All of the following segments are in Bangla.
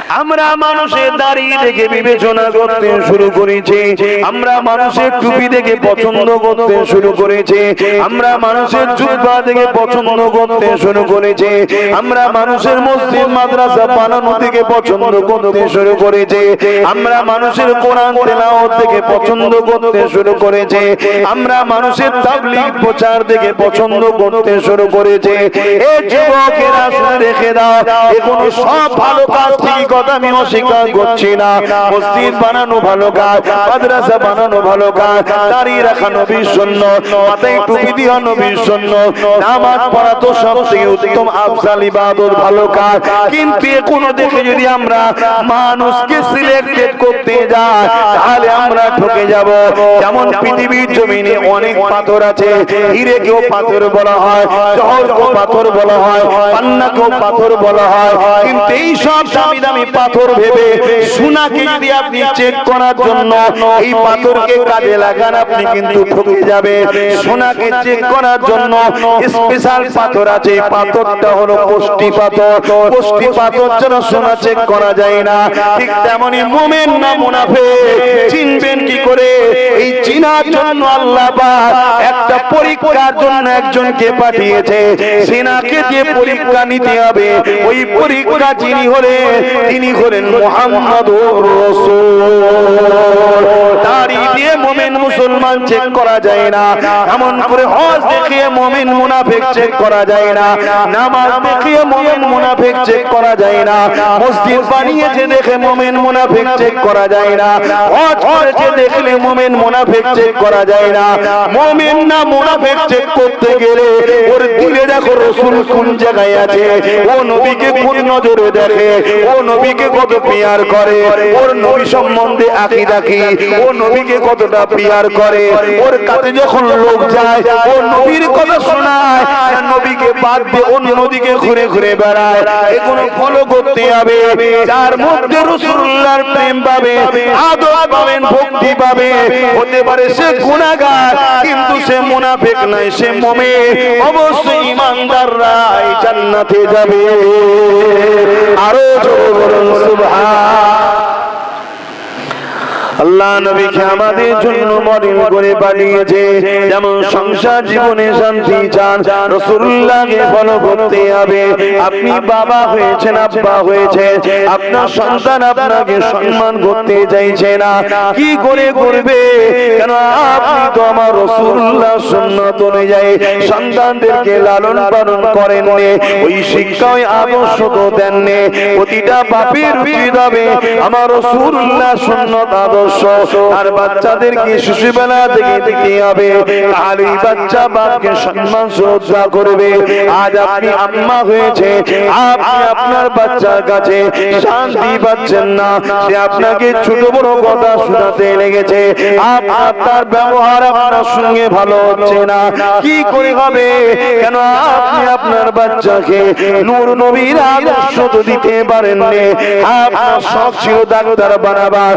আমরা মানুষের দাড়ি দেখে বিবেচনা করতে শুরু করেছি, আমরা মানুষের টুপি দেখে পছন্দ করতে শুরু করেছি, আমরা মানুষের জুব্বা দেখে পছন্দ করতে শুরু করেছি, আমরা মানুষের মসজিদ মাদ্রাসা বানানো থেকে পছন্দ করতে শুরু করেছি, আমরা মানুষের কোরআন তেলাওয়াত থেকে পছন্দ করতে শুরু করেছি, আমরা মানুষের তাবলীগ প্রচার থেকে পছন্দ করতে শুরু করেছি। এই যুবকেরা শুনে রেখে দাও, এগুলো সব ভালো কাজ, ঠিক কথা আমি অস্বীকার করছি না। মসজিদ বানানো ভালো কাজ, মাদ্রাসা বানানো ভালো কাজ, দাঁড়িয়ে রাখা নবীর সুন্নাত, মাথায় টুপি দেওয়া নবীর সুন্নাত, নামাজ পড়া তো সবচেয়ে উত্তম আফজাল ইবাদত, ভালো কাজ। কিন্তু এগুলো দেখে যদি আমরা মানুষকে সিলেক্টেড করতে যাই তাহলে আমরা ঠকে যাব। যেমন পৃথিবীর জমিনে অনেক পাথর আছে, হীরেকেও পাথর বলা হয়, জহরকেও পাথর বলা হয়, পান্নাকেও পাথর বলা হয়, কিন্তু এই সব দামি দামি পাথর ভেবে সোনাকে যদি আপনি চেক করার জন্য এই পাথরকে কাজে লাগান, আপনি কিন্তু ঠকে যাবে। সোনাকে চেক করার জন্য স্পেশাল পাথর আছে, পাথরটা হলো কোষ্টি পাথর, কোষ্টি পাথর যেন সোনা চেক করা যায় না। ঠিক তেমনি মুমিন না মুনাফিক চিনবেন কি করে? এই চিনার জন্য আল্লাহ পাক একটা পরীক্ষার জন্য একজনকে পাঠিয়েছে, সেনাকে যে পরীক্ষা নিতে হবে, ওই পরীক্ষা যিনি হলেন মুহাম্মাদুর রাসূল। দাড়ি দিয়ে মুমিন মুসলমান চেক করা যায় না, এমন করে হজ দেখিয়ে মুমিন মুনাফিক চেক করা যায় না, নামাজ দেখিয়ে মুমিন মুনাফিক চেক করা যায় না, মসজিদ বানিয়েছে দেখে মুমিন মুনাফিক চেক করা যায় না, হজ করেছে দেখলে মুমিন মুনাফিক চেক করা যায় না। মুমিন না মুনাফিক চেক করতে গেলে ওর দিলে দেখো রাসূল কোন জায়গায় আছে, ও নবীকে কোন নজরে দেখে, ও নবীকে কত পিয়ার করে, ওর নবী সম্বন্ধে আকীদা কি, ও নবীকে কতটা পিয়ার করে, ওর কাছে যখন লোক যায় ও নবীর কথা শোনায়, নবীকে বাদ দিয়ে অন্য নদীকে ঘুরে ঘুরে বেড়ায়। এগুলো ফলো করতে হবে। যার মধ্যে রাসূলুল্লাহর প্রেম পাবে, আদব পাবেন, ভক্তি পাবে, হতে পারে সে গুনাহগার কিন্তু সে মুনাফিক নয়, সে মুমিন, অবশ্যই ঈমানদাররা জান্নাতে যাবে। আরো জোরে বলুন সুবহান। আল্লাহ নবীকে আমাদের জন্য মডেল করে বানিয়েছে। যেমন সংসার জীবনে শান্তি চান, রাসূলুল্লাহকে ফলো করতে হবে। আপনি বাবা হয়েছেন, আব্বা হয়েছেন, আপনার সন্তান আপনাকে সম্মান করতে চাইছে না, কি করে করবে? কেন আপনি তো আমার রাসূলুল্লাহ সুন্নাত অনুযায়ী সন্তানদেরকে লালন পালন করেন, ওই শিক্ষা ওই আদর্শ তো দেননি। প্রতিটা বাপের উচিত হবে আমার রাসূলুল্লাহ সুন্নাত আদর্শ আর বাচ্চাদেরকে শিশুবেলা থেকে দিতে হবে, তাহলে বাচ্চা বাপকে সম্মান শ্রদ্ধা করবে। আজ আপনি আম্মা হয়েছে, আপনি আপনার বাচ্চার কাছে শান্তি পাচ্ছেন না, সে আপনাকে ছোট বড় কথা শোনাতে লেগেছে, আপনার তার ব্যবহার আপনার সঙ্গে ভালো হচ্ছে না, কি করে হবে? কেন আপনি আপনার বাচ্চাকে নূর নবীর আদর্শ তো দিতে পারেননি। আপনার শখ ছিল ডাক্তার বানাবার,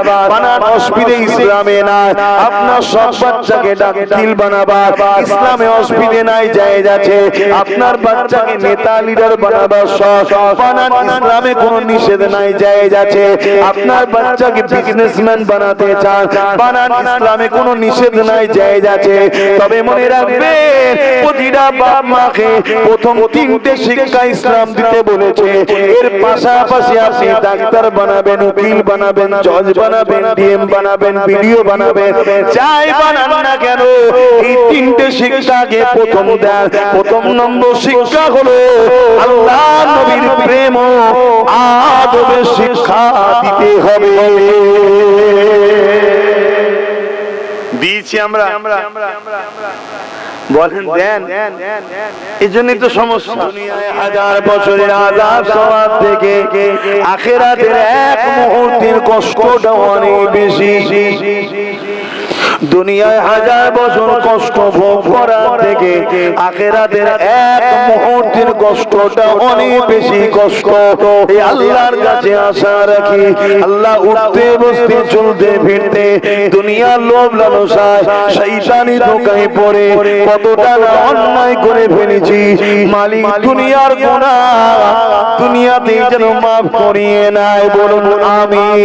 অসুবিধে ইসলামে নাই। আপনার সব বাচ্চাকে ডাক্তার বানাবার, ইসলামে অসুবিধে নাই, জায়েজ আছে। আপনার বাচ্চাকে নেতা লিডার বানাবার শখ, বানান, ইসলামে কোনো নিষেধ নাই, জায়েজ আছে। আপনার বাচ্চাকে বিজনেসম্যান বানাতে চান, বানান, ইসলামে কোনো নিষেধ নাই, জায়েজ আছে। তবে মনে রাখবেন, প্রতিটা বাপ মাকে প্রথম তিনটে শিক্ষা ইসলাম দিতে বলেছে। এর পাশাপাশি আপনি ডাক্তার বানাবেন, উকিল বানাবেন, জজ বানাবেন, ডিএম বানাবেন, ভিডিও বানাবেন, যাই বানান না কেন, এই তিনটে শিক্ষাকে প্রথম দেন। প্রথম নম্বর শিক্ষা হলো আল্লাহ নবীর প্রেম ও আদবের শিক্ষা দিতে হবে। দিয়েছি আমরা, বলেন দেন। এই জন্যই তো সমস্যা। দুনিয়ায় হাজার বছরের আযাব সওয়াব থেকে আখিরাতের এক মুহূর্তের কষ্টটা অনেক বেশি। দুনিয়ায় হাজার বছর কষ্ট ভোগ করার থেকে আখিরাতের এক মুহূর্তের কষ্টটা অনেক বেশি কষ্ট। এই আল্লাহর কাছে আশা রাখি, আল্লাহ উঠতে বসতে চলতে ফিরতে দুনিয়ার লোভ লালসায় শয়তানি ধোঁকায় পড়ে কতটা না অন্যায় করে ফেলেছি। মালিক দুনিয়ার গুনাহ দুনিয়াতে যেন মাফ করিয়ে নেয়, বলুন আমিন।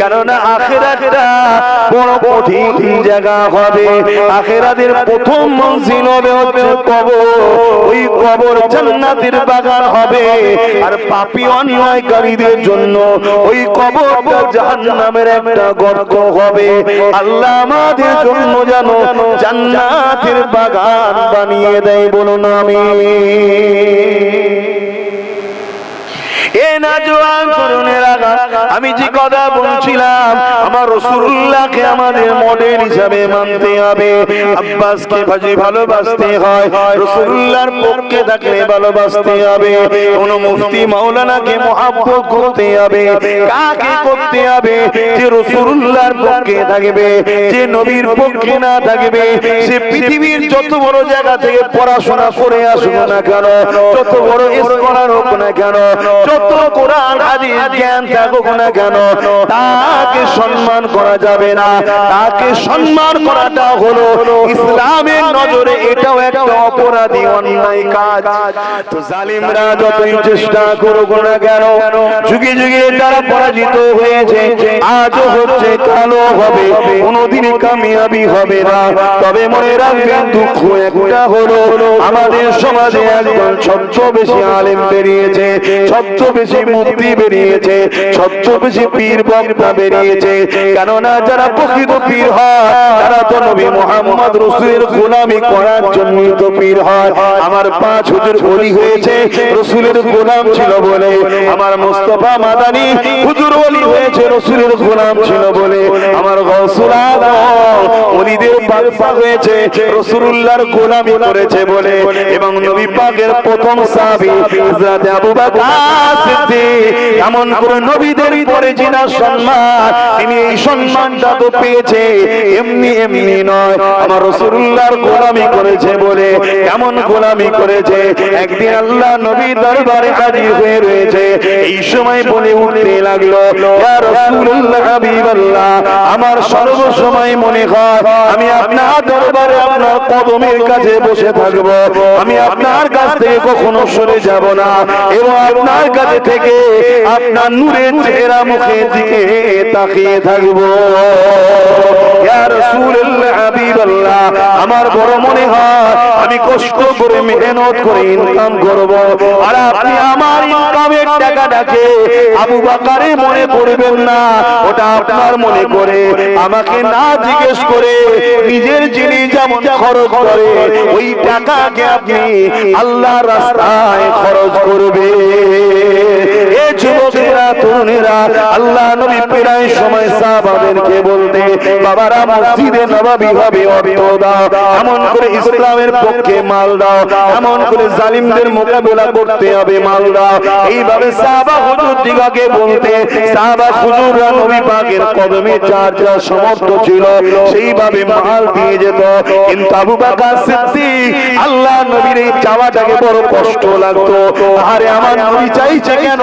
কেননা আখিরাতটা বড় কঠিন জায়গা হবে। আখিরাতের প্রথম মঞ্জিল হবে হচ্ছে কবর। ওই কবর জান্নাতের বাগান হবে, আর পাপী অন্যায়কারীদের জন্য ওই কবরটা জাহান্নামের একটা গর্ত হবে। আল্লাহ আমাদের জন্য যেন জান্নাতের বাগান বানিয়ে দেয়, বলুন আমিন। আমি যে কথা বলছিলাম, আমার রাসূলুল্লাহকে আমাদের মডেল হিসাবে মানতে হবে। আব্বাসকে ভালোবাসতে হয়, রাসূলুল্লাহর পক্ষে থাকলে ভালোবাসতে হবে। কোন মুফতি মাওলানাকে মহব্বত করতে হবে। কাকে করতে হবে? যে রাসূলুল্লাহর পক্ষে থাকবে। যে নবীর পক্ষে না থাকবে, সে পৃথিবীর যত বড় জায়গা থেকে পড়াশোনা করে আসুক না কেন, যত বড় স্কলার হোক না কেন, যত কোরআন হাদিস জ্ঞান থাকুক না কেন, তাকে সম্মান করা যাবে না। তাকে সম্মান করাটা হলো ইসলামের নজরে এটাও একটা অপরাধী অন্যায় কাজ। তো জালিমরা যতই চেষ্টা করুক না কেন, যুগে যুগে তারা পরাজিত হয়েছে, আজও হচ্ছে, কালো হবে, কোনোদিন কামিয়াবি হবে না। তবে মনে রাখবেন, দুঃখ একটা হলো আমাদের সমাজে একজন সবচেয়ে বেশি আলেম বেরিয়েছে, সবচেয়ে বেশি মুফতি বেরিয়েছে, সবচেয়ে বেশি পীর বক্তা বেরিয়েছে। কেননা যারা প্রকৃত পীর হয় তারা তো নবী মুহাম্মদ রাসূলের গোলামি করার জন্যই তো পীর হয়। আমার 5 হুজুর ওলি হয়েছে রাসূলের গোলাম ছিল বলে। আমার মুস্তাফা মাদানী হুজুর ওলি হয়েছে রাসূলের গোলাম ছিল বলে। আমার গাউসুল আজম ওলিদের বাদশা হয়েছে রাসূলুল্লাহর গোলামি করেছে বলে। এবং নবী পাকের প্রথম সাহাবী হযরত আবু বকর সিদ্দিক, এমন কোন নবীদের পরে যিনার সম্মান, তিনি এই সম্মানটা তো পেয়েছে এমনি এমনি নয়, আমার রাসূলুল্লাহর গোলামি করেছে বলে। এমন গোলামি করেছে, একদিন আল্লাহ নবী দরবারে হাজির হয়ে রয়েছে। এই সময় বলে উঠতে লাগলো, ইয়া রাসূলুল্লাহ হাবিবাল্লাহ, আমার সর্ব সময় মনে হয় আমি আপনার দরবারে আপনার কদমের কাছে বসে থাকব। আমি আপনার কাছ থেকে কখনো সরে যাব না, এবং আপনার কাছে থেকে আপনার নূরের চেহারা মুখের দিকে তাকিয়ে থাকবো। ইয়া রাসূলুল্লাহ হাবিবাল্লাহ, আমার বড় মনে হয় আমি কষ্ট করে মেহনত করে ইনকাম করব, আর আপনি আমার ইনকামের টাকাটাকে আবু বকরে মনে করবেন না, ওটা আপনার মনে করে আমাকে না জিজ্ঞেস করে নিজের জিনিস যেমন খরচ করে ওই টাকাকে আপনি আল্লাহর রাস্তায় খরচ করবে। এ যুবকেরা, তরুণেরা, আল্লাহ নবী প্রায় সময় সাহাবাদেরকে বলতে, বাবারা মসজিদে নববী হবে অর্থ দাও, এমন করে ইসলামের পক্ষে মাল দাও, এমন করে জালিমদের মোকাবেলা করতে হবে মাল দাও। এইভাবে সাহাবা হুজুর দিগকে বলতে, সাহাবা হুজুররা নবী পাকের কদমে যার যা সমর্থ ছিল সেইভাবে মাল দিয়ে যেত। কিন্তু আবু বকর সিদ্দিক, আল্লাহ নবীর এই চাওয়াটাকে বড় কষ্ট লাগতো। আরে আমার নবী চাইছে কেন?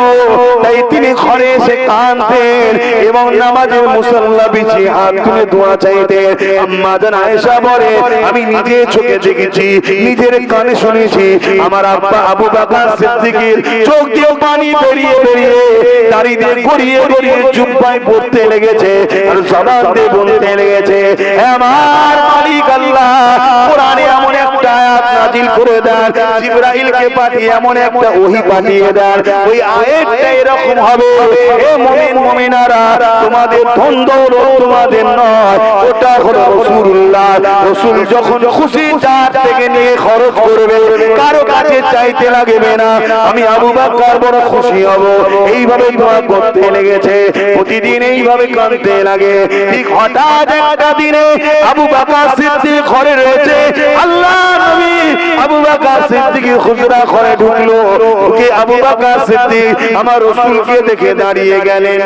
তাই তিনি ঘরে এসে কাঁদতেন এবং নামাজের মুসল্লা বিছিয়ে হাত তুলে দোয়া চাইতেন। আম্মা জান আয়েশা বলে, আমি নিজে চোখে দেখেছি, নিজের কানে শুনেছি, আমার আব্বা আবু বকর সিদ্দিকের চোখ দিয়ে পানি বেরিয়ে বেরিয়ে দাড়ি দিয়ে গড়িয়ে গড়িয়ে জুব্বায় পড়তে লেগেছে, আর জবান দিয়ে বলতে লেগেছে, আমার মালিক আল্লাহ কোরআনে এমন একটা আয়াত নাজিল করে দেন, জিবরাইলকে পাঠিয়ে এমন একটা ওহী পাঠিয়ে দেন, ওই আয়াতটা এরকম হবে, হে মুমিন মুমিনারা, তোমাদের ধন দৌলত তোমাদের নয়, ওটা হলো রাসূলুল্লাহ। রাসূল যখন খুশি যার থেকে নিয়ে খরচ করবে, কারো কাছে চাইতে লাগবে না, আমি আবু বকর বড় খুশি হব। এইভাবে দোয়া করতে লেগেছে, প্রতিদিন এইভাবে কাঁদতে লাগে। ঠিক হঠাৎ একটা দিনে আবু বকর সিদ্দিক ঘরে রয়েছে, আল্লাহ নবী আবু বকর সিদ্দিকের হুজরা ঘরে ঢুকলো, ওকে আবু বকর সিদ্দিক আমার রাসূলকে দেখে দাঁড়িয়ে গেলেন,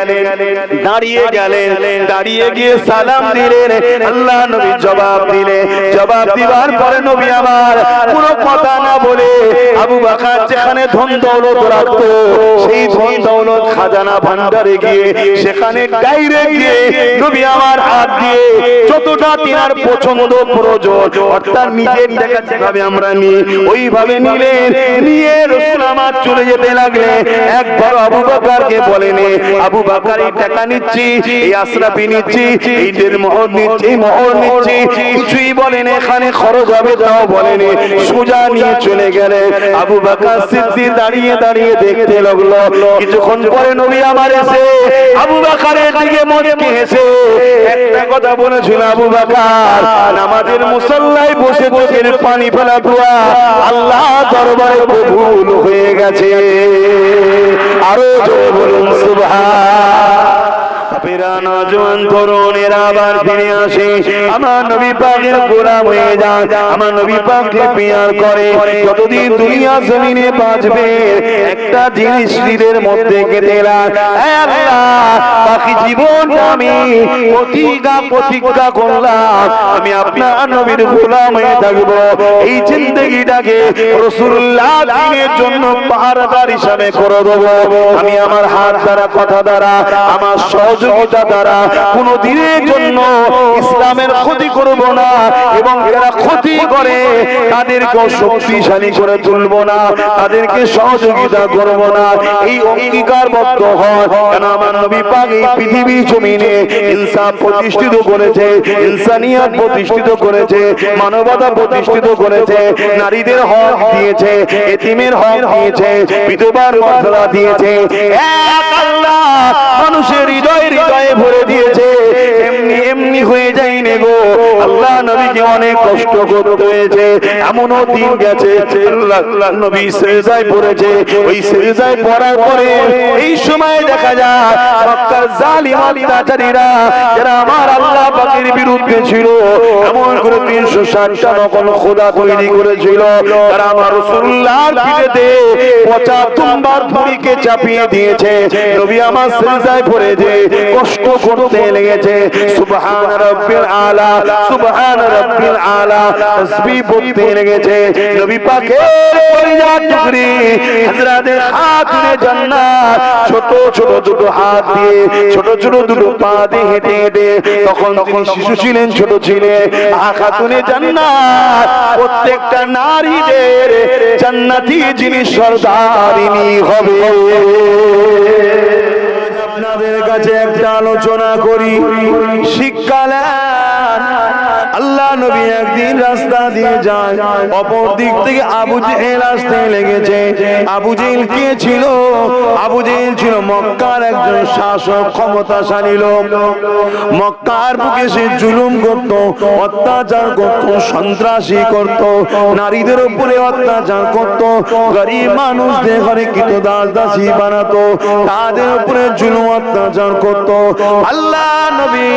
দাঁড়িয়ে গিয়ে সালাম দিলেন। আল্লাহ নবী জবাব দিলেন, জবাব দিবার পরে নবী আমার কোনো কথা না বলে আবু বকর যেখানে ধন দৌলত রাখতো সেই ধন দৌলত খাজানা ভান্ডারে গিয়ে সেখানে ডাইরেক্ট গিয়ে নবী আমার হাত দিয়ে যতটা তিনার পছন্দ প্রয়োজন অর্থাৎ নিজের টাকা যেভাবে আমরা নিই ওইভাবে নিলেন, নিয়ে রাসূল আমার চলে যেতে লাগলেন। একবার আবু বকরকে বলেনি, আবু বকর এই টাকা নিচ্ছি, এই আশরাফি নিচ্ছি, এইদের মোহর নিচ্ছি, মোহর নিচ্ছি, কিছুই বলেন, এখানে খরচ হবে তাও বলেনি, সোজা নিয়ে চলে গেলেন। আবু বকর সিদ্দিক দাঁড়িয়ে দাঁড়িয়ে দেখতে লাগলো। কিছুক্ষণ পরে নবী আমার এসে আবু বকরের দিকে মুচকি হেসে একটা কথা বলেছিল, আবু বকর নামাজের মুসল্লায় বসে চোখের পানি ফেলা দোয়া আল্লাহ দরবারে কবুল হয়ে গেছে। আরো জোরে বলুন সুবহান। নওজোয়ান তরুণেরা আবার ফিরে আসে, আমার নবী পাকের গোলাম হয়ে যায়, আমার নবী পাককে প্রিয় করে। যতদিন দুনিয়া জমিনে বাঁচবে একটা জিনিস হৃদয়ের মধ্যে গেঁথে রাখ, আল্লাহ বাকি জীবনটা আমি প্রতিজ্ঞা করলাম আমি আপনার নবীর গোলাম হয়ে থাকবো। এই জিন্দেগিটাকে রাসূলুল্লাহ দ্বীনের জন্য পাহারাদার হিসাবে করে দেবো। আমি আমার হাত দ্বারা, কথা দ্বারা, আমার সহযোগিতা দ্বারা কোনো দিনের জন্য ইসলামের ক্ষতি করব না, এবং যারা ক্ষতি করে তাদেরকে শক্তিশালী করে তুলব না, তাদেরকে সহযোগিতা করব না। এই অঙ্গীকারবদ্ধ হয়, কেন আমার নবী পাক এই পৃথিবী জমিনে ইনসাফ প্রতিষ্ঠিত করেছে, ইনসানিয়ত প্রতিষ্ঠিত করেছে, মানবতা প্রতিষ্ঠিত করেছে, নারীদের হক দিয়েছে, এতিমের হক দিয়েছে, বিধবার মর্যাদা দিয়েছে। এক আল্লাহ মানুষের হৃদয়ে ভরে দিয়েছে, এমনি এমনি হয়ে যায়নি গো। আল্লাহ নবীকে অনেক কষ্ট করতে হয়েছে, এমনও দিন গেছে আল্লাহ নবী সিজদায় পড়েছে, ওই সিজদায় পড়ার পরে এই সময় দেখা যায় মক্কার জালিম অত্যাচারীরা যারা আমার আল্লাহ পাকের বিরুদ্ধে ছিল, এমন করে 360টা নকল খোদা তৈরি করেছিল, তারা আমার রাসূলুল্লাহর পিঠেতে 75 বার ধুলিকে চাপিয়ে দিয়েছে। নবী আমার সিজদায় পড়েছে, কষ্ট করতে লেগেছে, সুবহান রাব্বিল আলা, সুবহান রাব্বিল আলা তাসবিহ পড়তে লেগেছে। নবী পাকের কলিজার টুকরি হযরতে খাতুনে জান্নাত ছোট ছোট দুটো হাত দিয়ে, ছোট ছোট দুটো পা দিয়ে হেঁটে হেঁটে, তখন তিনি শিশু ছিলেন, ছোট ছিলেন, খাতুনে জান্নাত প্রত্যেকটা নারীদের জান্নাতি যিনি সরদারিনী হবে। আপনাদের কাছে একটা আলোচনা করি, শিক্ষা নেন। আল্লাহ নবী একদিন রাস্তা দিয়ে যায়, অপর দিক থেকে আবু জেহেল আসতে লেগেছে। আবু জেহেল কে ছিল? আবু জেহেল ছিল মক্কার একজন শাসক, ক্ষমতাশালী লোক। মক্কার বুকে সে জুলুম করত, অত্যাচার করত, সন্ত্রাসী করত, নারীদের উপরে অত্যাচার করত, গরিব মানুষদের ঘরে কৃতদাস দাসী বানাতো, তাদের উপরে জুলুম অত্যাচার করত। আল্লাহ নবী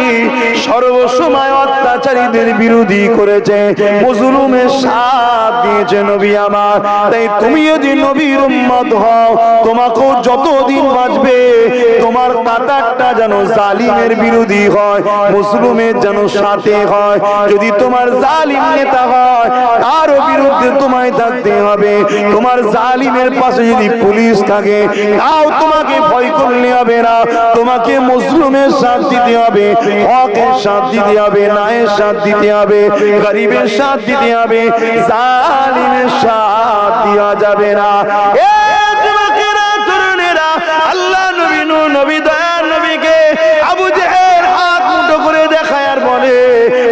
সর্বসময় অত্যাচারীদের বিরোধী করেছে, মুজলুমের সাথ দিয়েছে নবী আমার। তাই তুমি যদি নবীর উম্মত হও, তোমাকেও যতদিন বাঁচবে তোমার কাতারটা যেন জালিমের বিরোধী হয়, মুজলুমের যেন সাথে হয়। যদি তোমার জালিম নেতা হয় তারও বিরুদ্ধে তোমায় থাকতে হবে। তোমার জালিমের পাশে যদি পুলিশ থাকে তাও তোমাকে ভয় করলে হবে না, তোমাকে মুজলুমের সাথ দিতে হবে, হকের সাথ দিতে হবে, ন্যায়ের সাথ দিতে হবে, গরিবের সাথ দিতে হবে, জালিমের সাথ দেওয়া যাবে না। আল্লাহ নবী, নবী দয়ার নবীকে আবু জেহেল হাত মুঠো করে দেখায় আর বলে,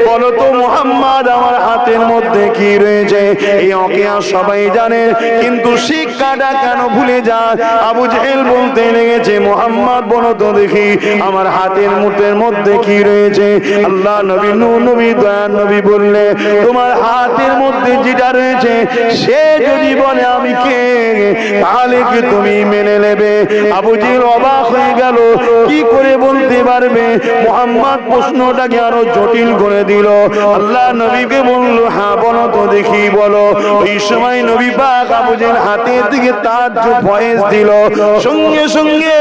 বলো তো মুহাম্মদ আমার হাতের মধ্যে কি রয়েছে? এই ওয়াকিয়া সবাই জানে, কিন্তু শিক্ষা শিক্ষাটা কেন ভুলে যায়? আবু জেহেল বলতে লেগেছে, মুহাম্মদ বলো তো দেখি আমার হাতের মুঠের মধ্যে কি রয়েছে? আল্লাহ নবী নূহ নবী দয়ার নবী বললে, তোমার হাতের মধ্যে যেটা রয়েছে সে যদি বলে আমি কে, তাহলে কি তুমি মেনে নেবে? আবু জেহেল অবাক হয়ে গেল, কি করে বলতে পারবে? মুহাম্মদ প্রশ্নটাকে আরো জটিল করে দিল। আল্লাহ নবীকে বলল, হ্যাঁ বলো তো দেখি বলো। ওই সময় নবী পাক আবু জেহেল হাতের দিকে তাজ্জুব ভয়েস দিল। সঙ্গে সঙ্গে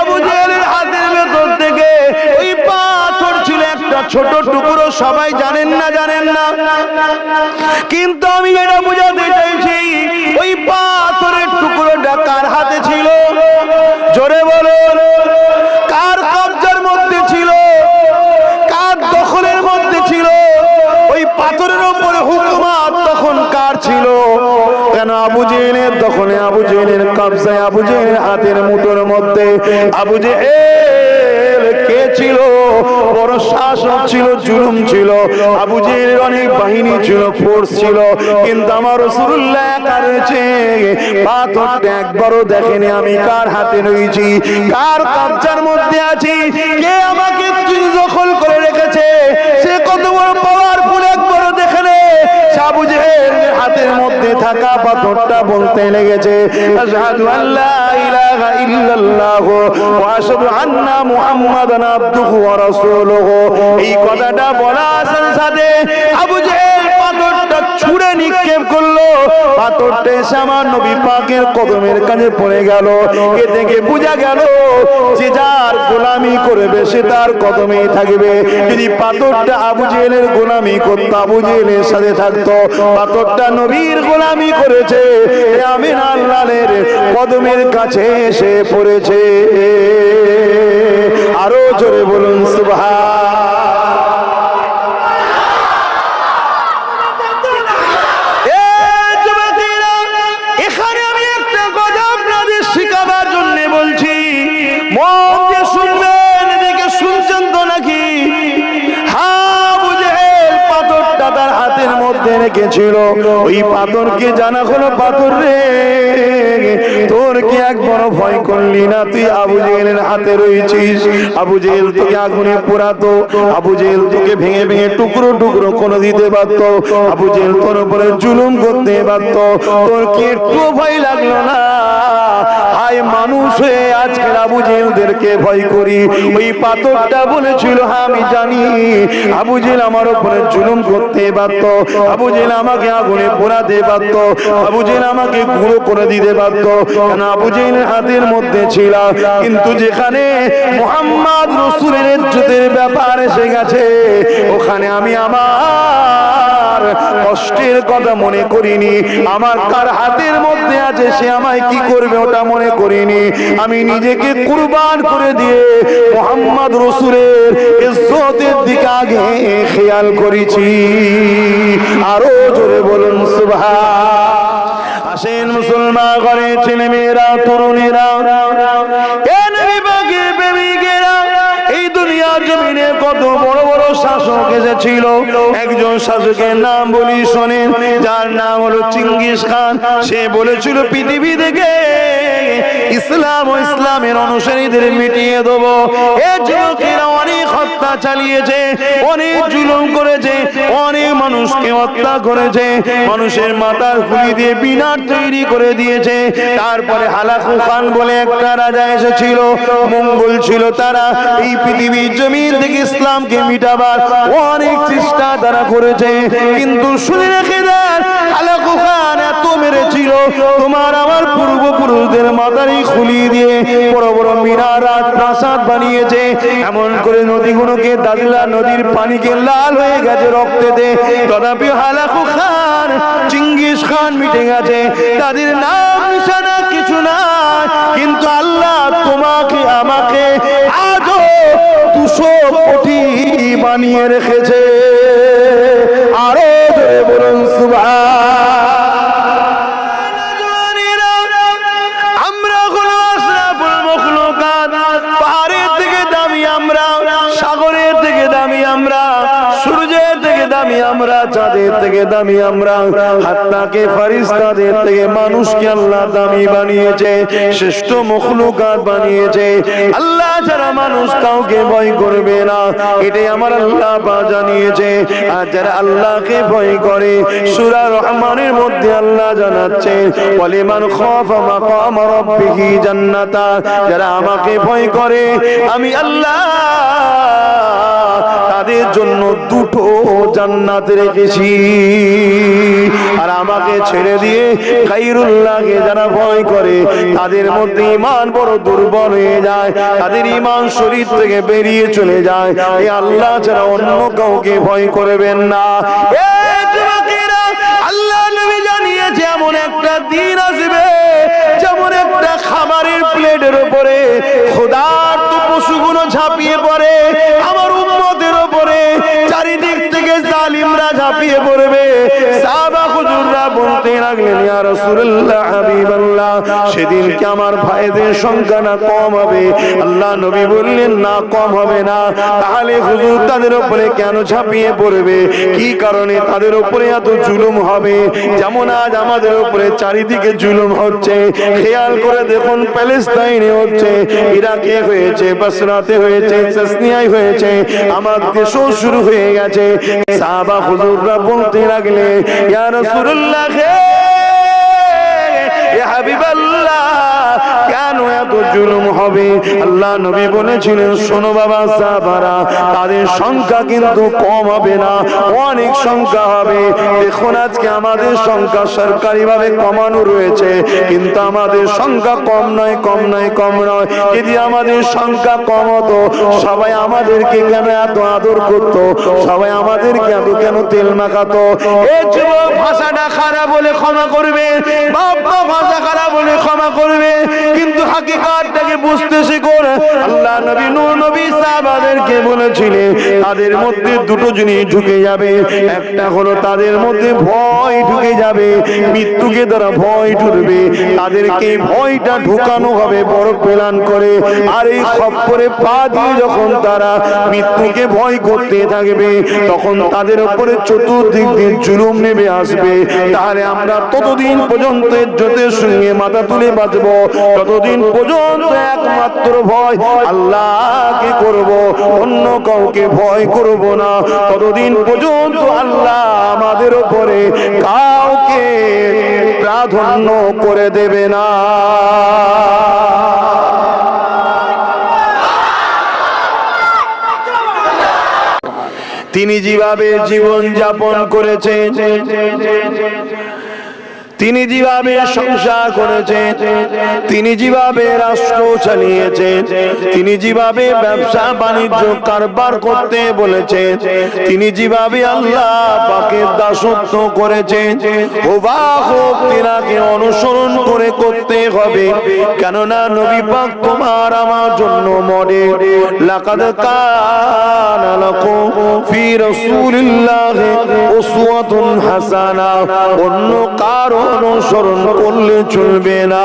আবু জেহেলের হাতের ভেতর থেকে ওই পাথর ছিল একটা ছোট টুকরো। সবাই জানেন না জানেন না, কিন্তু আমি এটা বোঝাতে চাইছি ওই পাথরের টুকরোটা কার হাতে ছিল? জোরে বলো, কার কবজার মধ্যে ছিল? কার দখলের মধ্যে ছিল? ওই পাথরের উপরে হুকুমত তখন কার ছিল? কেন আবু জেহেলের দখলে, আবু জেহেলের কবজায়, আবু জেহেলের হাতের মুঠোর মধ্যে আবু জেহেল কে ছিল? বড় শাসক ছিল, জুলুম ছিল। আবু জেহেলের অনেক বাহিনী ছিল, ফোর্স ছিল, কিন্তু আমার রাসূলুল্লাহ একা রয়েছে। পাথরটা একবারও দেখেনি আমি কার হাতে রয়েছি, কার কবজার মধ্যে আছি, কে আমাকে দখল করে রেখেছে, সে কত বড় পাওয়ারফুল একবারও দেখেনি। আবু জেহেলের হাতের মধ্যে থাকা পাথরটা বলতে লেগেছে, আশহাদু আল্লা ইলাহা ইল্লাল্লাহ ওয়া আশহাদু আন্না মুহাম্মাদান আবদুহু ওয়া রাসূলুহু। এই কথাটা বলার সাথে আবু জেহেল পাথরটা ছুঁড়ে নিক্ষেপ করলো। পাথরটা এসে আমার নবী পাকের কদমের কাছে পড়ে গেল। এ থেকে বোঝা গেল যে যার গোলামি করবে সে তার কদমেই থাকবে। যদি পাথরটা আবু জেহেলের গোলামি করত, আবু জেহেলের সাথে থাকতো, পাথরটা নবীর গোলামি করেছে, আমিন আল্লাহর কদমের কাছে এসে পড়েছে। আরো জোরে বলুন সুবহান। এখানে আমি একটা কথা আপনাদের শিখাবার জন্য বলছি, মন দিয়ে শুনবেন, এদিকে শুনছেন তো নাকি? আবু জেহেল পাথরটা তার হাতের মধ্যে রেখেছিল। ওই পাথরকে জানা হলো, পাথর রে তোর কি একবার ভয় করলি না? তুই আবু জেহেলের হাতে রয়েছিস। আবু জেহেল তোকে আগুনে পোড়াতো, আবু জেহেল তোকে ভেঙে ভেঙে টুকরো টুকরো করে দিতে পারত, আবু জেহেল তোর উপরে জুলুম করতে পারত। তোর কি একটু ভয় লাগলো না? হায় মানুষ হয়ে আজকে আবু জেহেলদেরকে ভয় করি। ওই পাথরটা বলেছিল, হ্যাঁ আমি জানি আবু জেহেল আমার উপরে জুলুম করতে পারত, আবু জেহেল আমাকে আগুনে পোড়াতে পারত, আবু জেহেল আমাকে গুঁড়ো করে দিতে পারত, কারণ আবু জেহেলের হাতের মধ্যে ছিল। কিন্তু যেখানে মুহাম্মদ রাসূলের ইজ্জতের ব্যাপার এসে গেছে, ওখানে আমি আমার কষ্টের কথা মনে করিনি। আমার কার হাতের মধ্যে আছে সে আমায় কি করবে ওটা মনে করিনি। আমি নিজেকে কুরবান করে দিয়ে মুহাম্মদ রাসূলের ইজ্জতের দিকে আগে খেয়াল করেছি। আরো জোরে বলুন সুবহান। আসেন মুসলমান ঘরে ছেলে মেয়েরা, তরুণেরা, এই দুনিয়ার জমিনে কত বড় বড় শাসক এসেছিল। একজন শাসকের নাম বলি শোনেন, যার নাম হলো চেঙ্গিস খান। সে বলেছিল পৃথিবী থেকে ইসলাম ও ইসলামের অনুসারীদের মিটিয়ে দেবো। এই যুবকেরা অনেক হত্যা চালিয়েছে, অনেক জুলুম করেছে, অনেক মানুষকে হত্যা করেছে, মানুষের মাথার খুলি দিয়ে বিনার তৈরি করে দিয়েছে। তারপরে হালাকু খান বলে একটা রাজা এসেছিল, মঙ্গল ছিল তারা। এই পৃথিবীর জমিন থেকে ইসলামকে মিটাবার অনেক চেষ্টা তারা করেছে, কিন্তু শুনে রেখে দেন হালাকু খান এত মেরেছিল, তোমার আমার পূর্বপুরুষদের মাথারই খুলি দিয়ে বড় বড় মিনার আর প্রাসাদ বানিয়েছে। এমন করে নদীগুলোকে, দাজলা নদীর পানিকে লাল হয়ে গেছে রক্তেতে। তথাপি হালাকু খান, চেঙ্গিস খান মিটে গেছে, তাদের নাম নিশানা কিছু না। কিন্তু আল্লাহ তোমাকে আমাকে আজও 200 কোটি বানিয়ে রেখেছে। আরো জোরে বলুন সুবহান। আমরা হলো আশরাফুল মাখলুকাত। পাহাড়ের থেকে দামি আমরা, সাগরের থেকে দামি আমরা, সূর্যের থেকে দামি দামি আমরা, চাঁদের থেকে দামি আমরা, হাত্তাকে ফারিস্তাদের থেকে মানুষকে আল্লাহ দামি বানিয়েছে, শ্রেষ্ঠ মখলুকাত বানিয়েছে। আল্লাহ যারা মানুষ কাউকে ভয় করবে না, এটাই আমার আল্লাহ পাক জানিয়েছে। আর যারা আল্লাহকে ভয় করে, সূরা রহমানের মধ্যে আল্লাহ জানাচ্ছে ওয়ালিমান খাফা মাকাম রাব্বিহি জান্নাতা, যারা আমাকে ভয় করে আমি আল্লাহ তাদের জন্য দুটো জান্নাত রেখেছি। আর আমাকে ছেড়ে দিয়ে গায়রুল্লাহকে যারা ভয় করে তাদের মধ্যে ঈমান বড় দুর্বল হয়ে যায়, তাদের ঈমান শরীর থেকে বেরিয়ে চলে যায়। এই আল্লাহ ছাড়া অন্য কাউকে ভয় করবেন না। এই যুবকেরা, আল্লাহ নবী জানিয়েছে এমন একটা দিন আসবে যেমন একটা খাবারের প্লেটের উপরে ক্ষুধার্ত পশুগুলো ঝাঁপিয়ে পড়ে, আমার উম্মতের উপরে চারিদিক থেকে জালিমরা ঝাঁপিয়ে পড়বে। সাহাবা হুজুররা বলতে লাগলেন ইয়া রাসূলুল্লাহ হাবিবাল্লাহ, সেদিন কি আমার ভাইদের সংখ্যা না কম হবে? আল্লাহ নবী বললেন না, কম হবে না। তাহলে হুজুর তাদের উপরে কেন ঝাঁপিয়ে পড়বে? কি কারণে তাদের উপরে এত জুলুম হবে? যেমন আজ আমাদের উপরে চারিদিকে জুলুম হচ্ছে, খেয়াল করে দেখুন, প্যালেস্তাইনে হচ্ছে, ইরাকে হয়েছে, বসরাতে হয়েছে, চেচনিয়ায় হয়েছে, আমার দেশেও শুরু হয়ে গেছে। সাহাবা হুজুররা বলতে লাগলে ইয়া রাসূলুল্লাহ, ইয়া হাবিবাল্লাহ, কেন এত জুলুম হবে? আল্লাহ নবী বলেছিলেন শোনো বাবা সাহাবারা, তাদের সংখ্যা কিন্তু কম হবে না, অনেক সংখ্যা হবে। দেখুন আজকে আমাদের সংখ্যা সরকারিভাবে কমানো রয়েছে, কিন্তু আমাদের সংখ্যা কম নয়, কম নয়, কম নয়। যদি আমাদের সংখ্যা কম হতো, সবাই আমাদেরকে কেন এত আদর করতো? সবাই আমাদেরকে এত কেন তেল মাখাতো? এই যুবক, ভাষাটা খারাপ বলে ক্ষমা করবে, বাবা ভাষা খারাপ বলে ক্ষমা করবে, কিন্তু হাকিকাতটাকে বুঝতে শিখো। আল্লাহ নবী নূহ নবী সাহাবাদেরকে বলেছিলেন তাদের মধ্যে দুটো জিনিস ঢুকে যাবে। একটা হলো তাদের মধ্যে ভয় ঢুকে যাবে, মৃত্যুকে তারা ভয় ঢুকবে, তাদেরকে ভয়টা ঢুকানো হবে বড় প্ল্যান করে। আর এই খপ্পরে পা দিয়ে যখন তারা মৃত্যুকে ভয় করতে থাকবে, তখন তাদের উপরে চতুর্দিক দিয়ে জুলুম নেমে আসবে। তাহলে আমরা ততদিন পর্যন্ত ইজ্জতের সঙ্গে মাথা তুলে বাঁচবো, ততদিন পর্যন্ত একমাত্র ভয় আল্লাহকে করব, অন্য কাউকে ভয় করব না। ততদিন পর্যন্ত আল্লাহ আমাদের উপরে কাউকে প্রাধান্য করে দেবে না। তিনি যেভাবে জীবন যাপন করেছেন, তিনি যেভাবে সংসার করেছেন, তিনি যেভাবে রাষ্ট্র চালিয়েছেন, তিনি যেভাবে ব্যবসা বাণিজ্য কারবার করতে বলেছেন, তিনি যেভাবে আল্লাহ পাকের দাসত্ব করেছেন, হুবহু তিনাকে অনুসরণ করে করতে হবে। কেননা নবী পাক তোমার আমার জন্য মডেল। লাকাদ কানা লাকুম ফি রাসূলিল্লাহি উসওয়াতুন হাসানা। অন্য কারো অনুসরণ করলে চলবে না।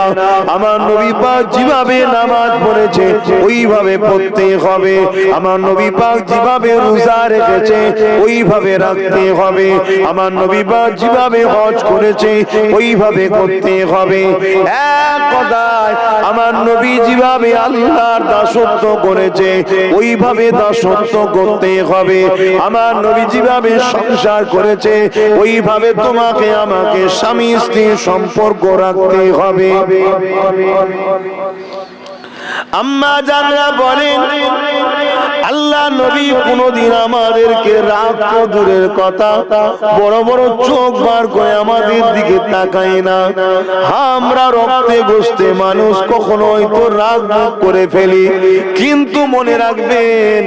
আমার নবী পাক যেভাবে নামাজ পড়েছে ওইভাবে পড়তে হবে, আমার নবী পাক যেভাবে রোজা রেখেছে ওইভাবে রাখতে হবে, আমার নবী পাক যেভাবে হজ করেছে ওইভাবে করতে হবে। এক কথায় আমার নবী যেভাবে আল্লাহর দাসত্ব করেছে ওইভাবে দাসত্ব করতে হবে। আমার নবী যেভাবে সংসার করেছে ওইভাবে তোমাকে আমাকে স্বামী স্ত্রী সম্পর্ক রাখতে হবে। আম্মা জানরা বলেন আল্লাহ নবী কোনদিন আমাদেরকে রাগ দূরের কথা বড় বড় চোখ বার করে আমাদের দিকে তাকায় না। আমরা রক্তে গোশতে মানুষ, কখনো হয়তো রাগ করে ফেলি, কিন্তু মনে রাখবেন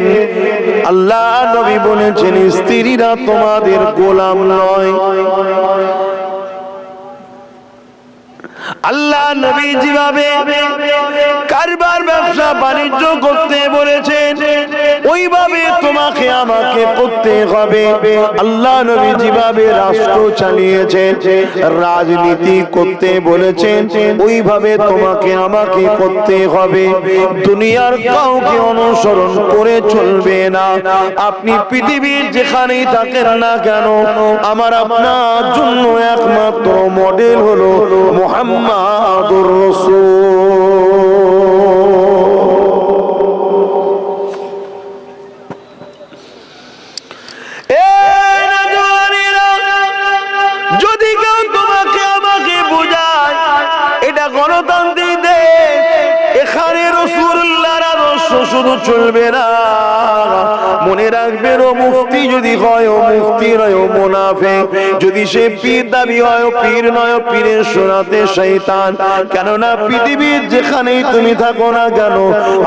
আল্লাহ নবী বলেছেন স্ত্রীরা তোমাদের গোলাম নয়। আল্লাহ নবী যেভাবে কারবার ব্যবসা বাণিজ্য করতে বলেছেন ওইভাবে তোমাকে আমাকে করতে হবে। আল্লাহ নবী যেভাবে রাষ্ট্র চালিয়েছেন, রাজনীতি করতে বলেছেন, ওইভাবে তোমাকে আমাকে করতে হবে। দুনিয়ার কাউকে অনুসরণ করে চলবে না। আপনি পৃথিবীর যেখানেই থাকেন না কেন, আমার আপনার জন্য একমাত্র মডেল হলো মুহাম্মাদুর রাসূল। যদি কেউ তোমাকে আমাকে বোঝায় এটা গণতান্ত্রিক দেশ, এখানে রাসূলুল্লাহর আদর্শ শুধু চলবে না, মনে রাখবেন ও মুফতি যদি হয় ও মুফতি নয় ও মুনাফিক, যদি সে পীর দাবি হয় ও পীর নয় ও পীরের শোনাতে শয়তান। কেননা পৃথিবীর যেখানেই তুমি থাকো না কেন,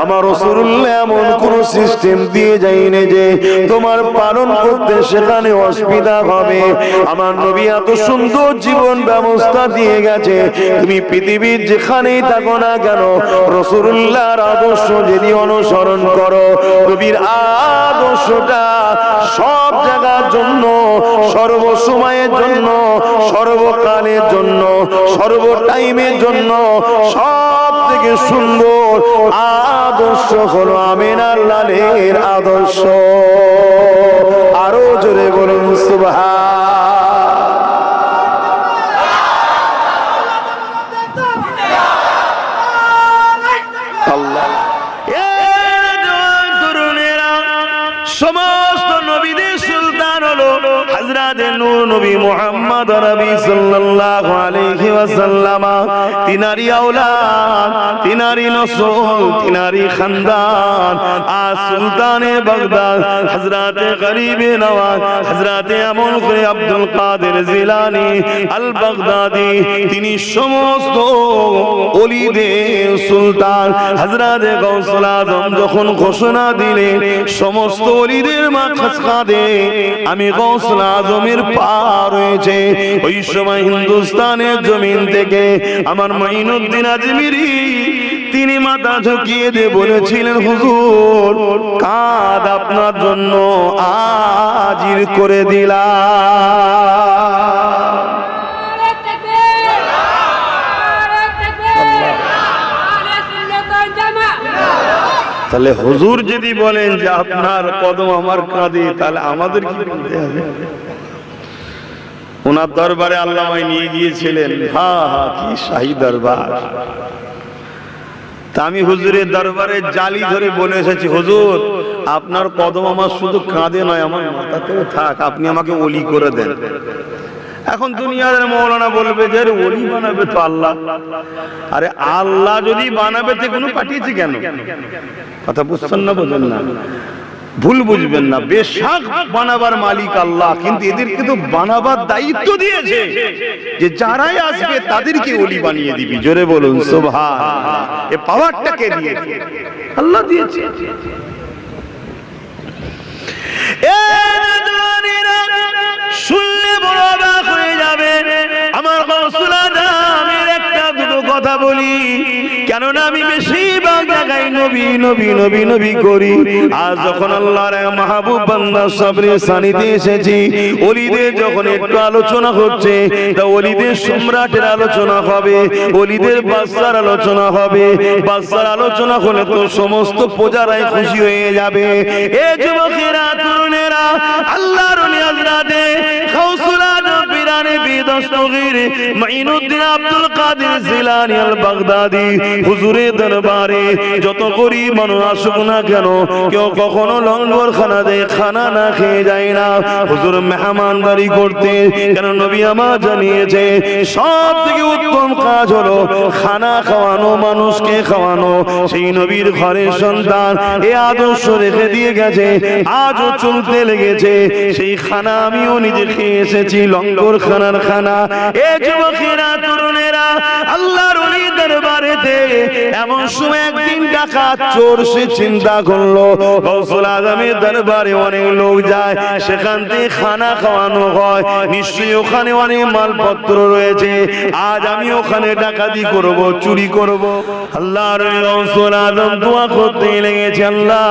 আমার রাসূলুল্লাহ এমন কোন সিস্টেম দিয়ে যায়নি যে তোমার পালন করতে সেখানে অসুবিধা হবে। আমার নবী এত সুন্দর জীবন ব্যবস্থা দিয়ে গেছে, তুমি পৃথিবীর যেখানেই থাকো না কেন রাসূলুল্লাহর আদর্শ যদি অনুসরণ করো, নবীর আদর্শটা সব জায়গার জন্য, সর্বসময়ের জন্য, সর্বকালের জন্য, সর্ব টাইমের জন্য সব থেকে সুন্দর আদর্শ হলো আমিনার লালের আদর্শ। আরো জোরে বলুন সুবহানাল্লাহ। সমস্ত নবীদের সুলতান হলো হযরত নূর নবী মুহাম্মদ নবী সাল্লাল্লাহু আলাইহি ওয়াসাল্লাম। তিনারি আওলাদ, তিনারি নসল, তিনারি খানদান। আর সুলতানে বাগদাদ হযরত গরিবে নওয়াজ হযরত আমল করে আব্দুল কাদের জিলানী আল বাগদাদি, তিনি সমস্ত ওলিদের সুলতান। হযরত গাউসুল আজম যখন ঘোষণা দিলেন সমস্ত ওলিদের মাঝখানে আমি গাউসুল আজমের পা রয়েছে, ওই সময় হিন্দুস্তানের জমিন থেকে আমার মাইনুদ্দিন আজমিরি তিনি মাথা ঝুঁকিয়ে দিয়ে বলেছিলেন, হুজুর কাঁধ আপনার জন্য আজির করে দিলাম। তাহলে হুজুর যদি বলেন যে আপনার কদম আমার কাঁধে, তাহলে আমাদের কি করতে হবে? ওনার দরবারে আল্লাহ নিয়ে গিয়েছিলেন, কি শাহী দরবার। তা আমি হুজুরের দরবারে জালি ধরে বলে এসেছি, হুজুর আপনার কদম আমার শুধু কাঁধে নয়, আমার মাথাতেও থাক, আপনি আমাকে ওলি করে দেন। এখন দুনিয়ার মৌলানা বলবে যে ওলি বানাবে তো আল্লাহ। আরে আল্লাহ যদি বানাবে তো কোনো পাঠিয়েছে কেন? কথা বুঝছেন না? বোঝেন না, ভুল বুঝবেন না। বেশক বানাবার মালিক আল্লাহ, কিন্তু এদেরকে তো বানাবার দায়িত্ব দিয়েছে যে যারাই আসবে তাদেরকে ওলি বানিয়ে দিবি। জোরে বলুন সুবহানাল্লাহ। এই পাওয়ারটা কে দিয়েছে? আল্লাহ দিয়েছে। শুনলে বড় অবাক হয়ে যাবে। আমার গাউসুল আজমের একটা দুটো কথা বলি, কেননা আমি বেশিরভাগ জায়গায় নবী নবী নবী নবী করি। আজ যখন আল্লাহর মাহবুব বান্দা সাবরে সানিতে এসেছি, ওলিদের যখন একটু আলোচনা হচ্ছে, তা ওলিদের সম্রাটের আলোচনা হবে, ওলিদের বাদশার আলোচনা হবে। বাদশার আলোচনা হলে তো সমস্ত প্রজারাই খুশি হয়ে যাবে। এ যুবকেরা, তরুণেরা, আল্লাহর ওলি হযরতে গাউসুল আজম পীরানে বিদস্তগীর মাইনুদ্দিন আব্দুল কাদের জিলানী আল বাগদাদি হুজুরের দরবারে যত গরীব মানুষ আসুক না কেন, কেউ কখনো লঙ্গর খানা দেয়, খানা না খেয়ে যায় না। হুজুর মেহমানদারি করতে, কেন নবী আমার জানিয়েছে সব থেকে উত্তম কাজ হলো খানা খাওয়ানো, মানুষকে খাওয়ানো। সেই নবীর ঘরের সন্তান এ আদর্শ রেখে দিয়ে গেছে, আজও চলতে লেগেছে। সেই খানা আমিও নিজে খেয়ে এসেছি, লঙ্গর খানার খানা। এ যুবকেরা, তরুণেরা, আল্লাহর ওলি দরবারে যেতে এমন সময় একদিন ডাকাত চোর সে চিন্তা করলো গৌসুল আজমের দরবারে অনেক লোক যায়, সেখান থেকে খানা খাওয়ানো হয়, নিশ্চয়ই ওখানে অনেক মালপত্র রয়েছে, আজ আমি ওখানে ডাকাতি করব, চুরি করব। আল্লাহর গৌসুল আজম দোয়া করতে লেগেছে, আল্লাহ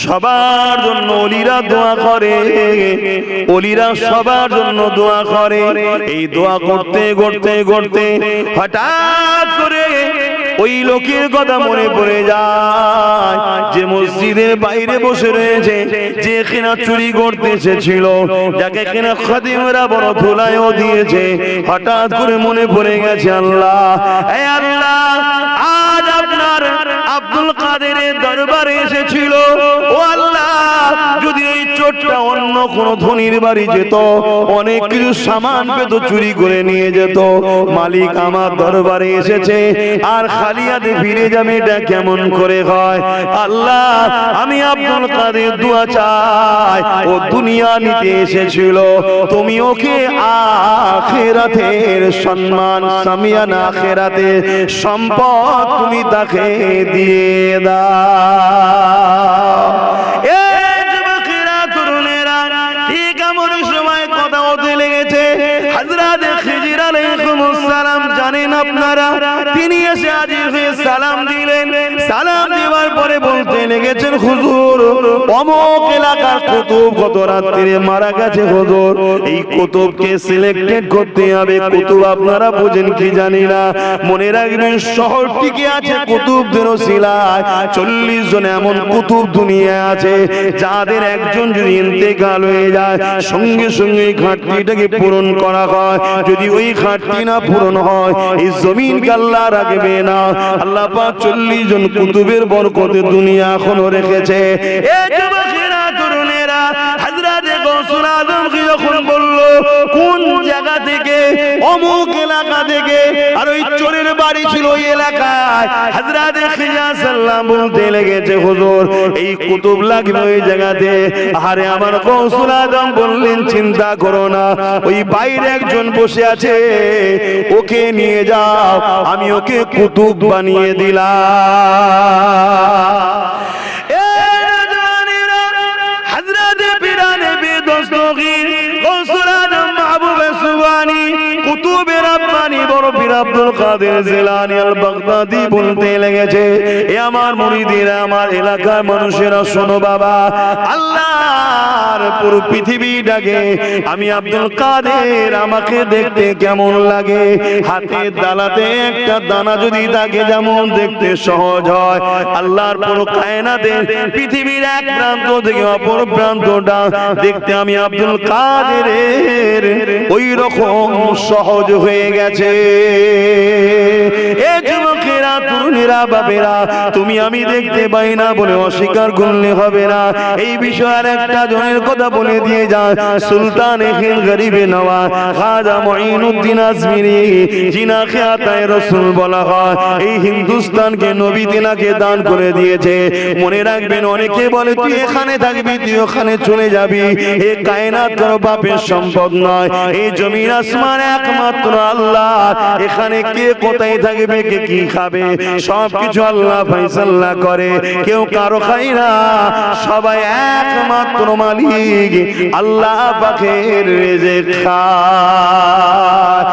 সবার জন্য ওলিরা দোয়া করে, ওলিরা সবার জন্য দোয়া করে। এই দোয়া করতে করতে করতে হঠাৎ করে ওই লোকের কথা মনে পড়ে যায় যে মসজিদের বাইরে বসে রয়েছে, যে কিনা চুরি করতে এসেছিল, যাকে কিনা খাদিমরা বড় ধুলাইও দিয়েছে। হঠাৎ করে মনে পড়ে গেছে, আল্লাহ হে আল্লাহ, আজ আপনার আব্দুল কাদেরের দরবারে এসেছিল, ও আল্লাহ যদি এই চোরটা অন্য কোন ধনীর বাড়ি যেত, অনেক কিছু সামান পেত, চুরি করে নিয়ে যেত। মালিক আমার দরবারে এসেছে আর খালি হাতে ফিরে যাবে, এটা কেমন করে হয়? আল্লাহ আমি আব্দুল কাদের দোয়া চাই, ও দুনিয়া নিতে এসেছিল, তুমি ওকে আখিরাতের সম্মান, সামিয়ানা আখিরাতের সম্পদ তুমি তাকে দিয়ে দাও। এই যুবকেরা, তরুণেরা, ঠিক এমন সময় কথা হতে লেগেছে হযরত খিজির আলাইহিস সালাম। জানেন আপনারা, তিনি এসে হাজির হয়ে সালাম দিলেন। সালাম দেওয়ার পরে বলতে লেগেছেন, হুজুর অমুক এলাকার কুতুব গত রাত্রে মারা গেছে হুজুর, এই কুতুবকে সিলেক্টেড করতে হবে। কুতুব আপনারা বুঝেন কি জানি না, মনে রাখবেন শহর টিকে আছে কুতুবদের ওসিলায়। 40 জন এমন কুতুব দুনিয়া আছে যাদের একজন যদি ইন্তেকাল হয়ে যায়, সঙ্গে সঙ্গে এই ঘাটতিটাকে পূরণ করা হয়। যদি ওই ঘাটতি না পূরণ হয়, এই জমিনকে আল্লাহ রাখবে না। আল্লাহ পাক 40 জন কুতুবের বরকতে দুনিয়া এখনো রেখেছে। এই যুবকেরা, তরুণেরা, হযরত গৌসুল আজমকে যখন বলল কোন জায়গা থেকে, অমুক এলাকা থেকে, আর ওই চোরের বাড়ি ছিল ওই এলাকায়, হযরত খিজা সাল্লাম বলতে লেগেছে, হুজুর এই কুতুব লাগবে ওই জায়গাতে। আরে আমার গৌসুল আজম বললেন, চিন্তা করো না, ওই বাইরে একজন বসে আছে, ওকে নিয়ে যাও, আমি ওকে কুতুব বানিয়ে দিলাম। আব্দুল কাদের জিলানী আল বাগদাদি বলতে লেগেছে, এ আমার মুরিদিরা, আমার এলাকার মানুষেরা, শোনো বাবা, আল্লাহর পুরো পৃথিবীটাকে আমি আব্দুল কাদের, আমাকে দেখতে কেমন লাগে? হাতের দানাতে একটা দানা যদি থাকে যেমন দেখতে সহজ হয়, আল্লাহর পুরো কায়নাতের পৃথিবীর এক প্রান্ত থেকে অপর প্রান্তটা দেখতে আমি আব্দুল কাদেরের ওই রকম সহজ হয়ে গেছে। এ যুবকেরা, তরুণেরা, বাবেরা, তুমি আমি দেখতে পাই না বলে অস্বীকার করলে হবে না। এই বিষয়ের একটা জনের কথা বলে দিয়ে যান, সুলতান হিন্দ গরিবে নওয়াজ খাজা মুঈনুদ্দিন আজমিরি, জিনাকে আতায়ে রাসূল বলা হয়। এই হিন্দুস্তানকে নবী তিনাকে দান করে দিয়েছে। মনে রাখবেন, অনেকে বলে তুই এখানে থাকবি, তুই ওখানে চলে যাবি, এই কায়নাত কারো বাপের সম্পদ নয়, এই জমিন আসমান একমাত্র আল্লাহ। এখানে কে কোথায় থাকবে, কে কি খাবে, সবকিছু আল্লাহ ফয়সালা করে, কেউ কারো খায় না, সবাই একমাত্র মালিক আল্লাহ পাকের রিজিক খায়।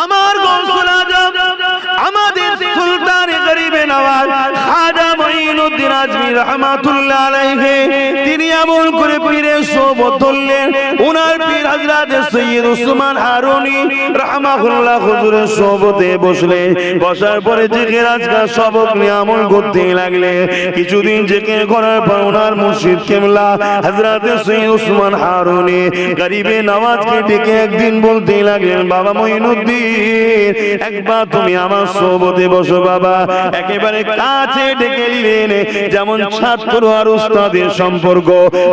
আমার গৌসুল আজম, আমাদের সুলতান গরিবে নওয়াজ খাজা মুঈনুদ্দিন আজমি রাহমাতুল্লাহ আলাইহি, তিনি এমন করে পীরের সোহবত ধরলেন। ওনার পীর হযরত সৈয়দ উসমান হারুনি রাহমাহুল্লাহ হুজুরের সোহবতে বসলেন। বসার পরে জিকির আজকার সবক নিয়ে আমল করতে লাগলেন। কিছুদিন জিকির করার পর ওনার মুর্শিদ কিবলা হযরত সৈয়দ উসমান হারুনি গরিবে নওয়াজকে ডেকে একদিন বলতে লাগলেন, বাবা মুঈনুদ্দিন, একবার তুমি আমার সোহবতে বসো বাবা। একেবারে কাছে ডেকে নিলেন, যেমন ছাত্র আর উস্তাদের সম্পর্ক।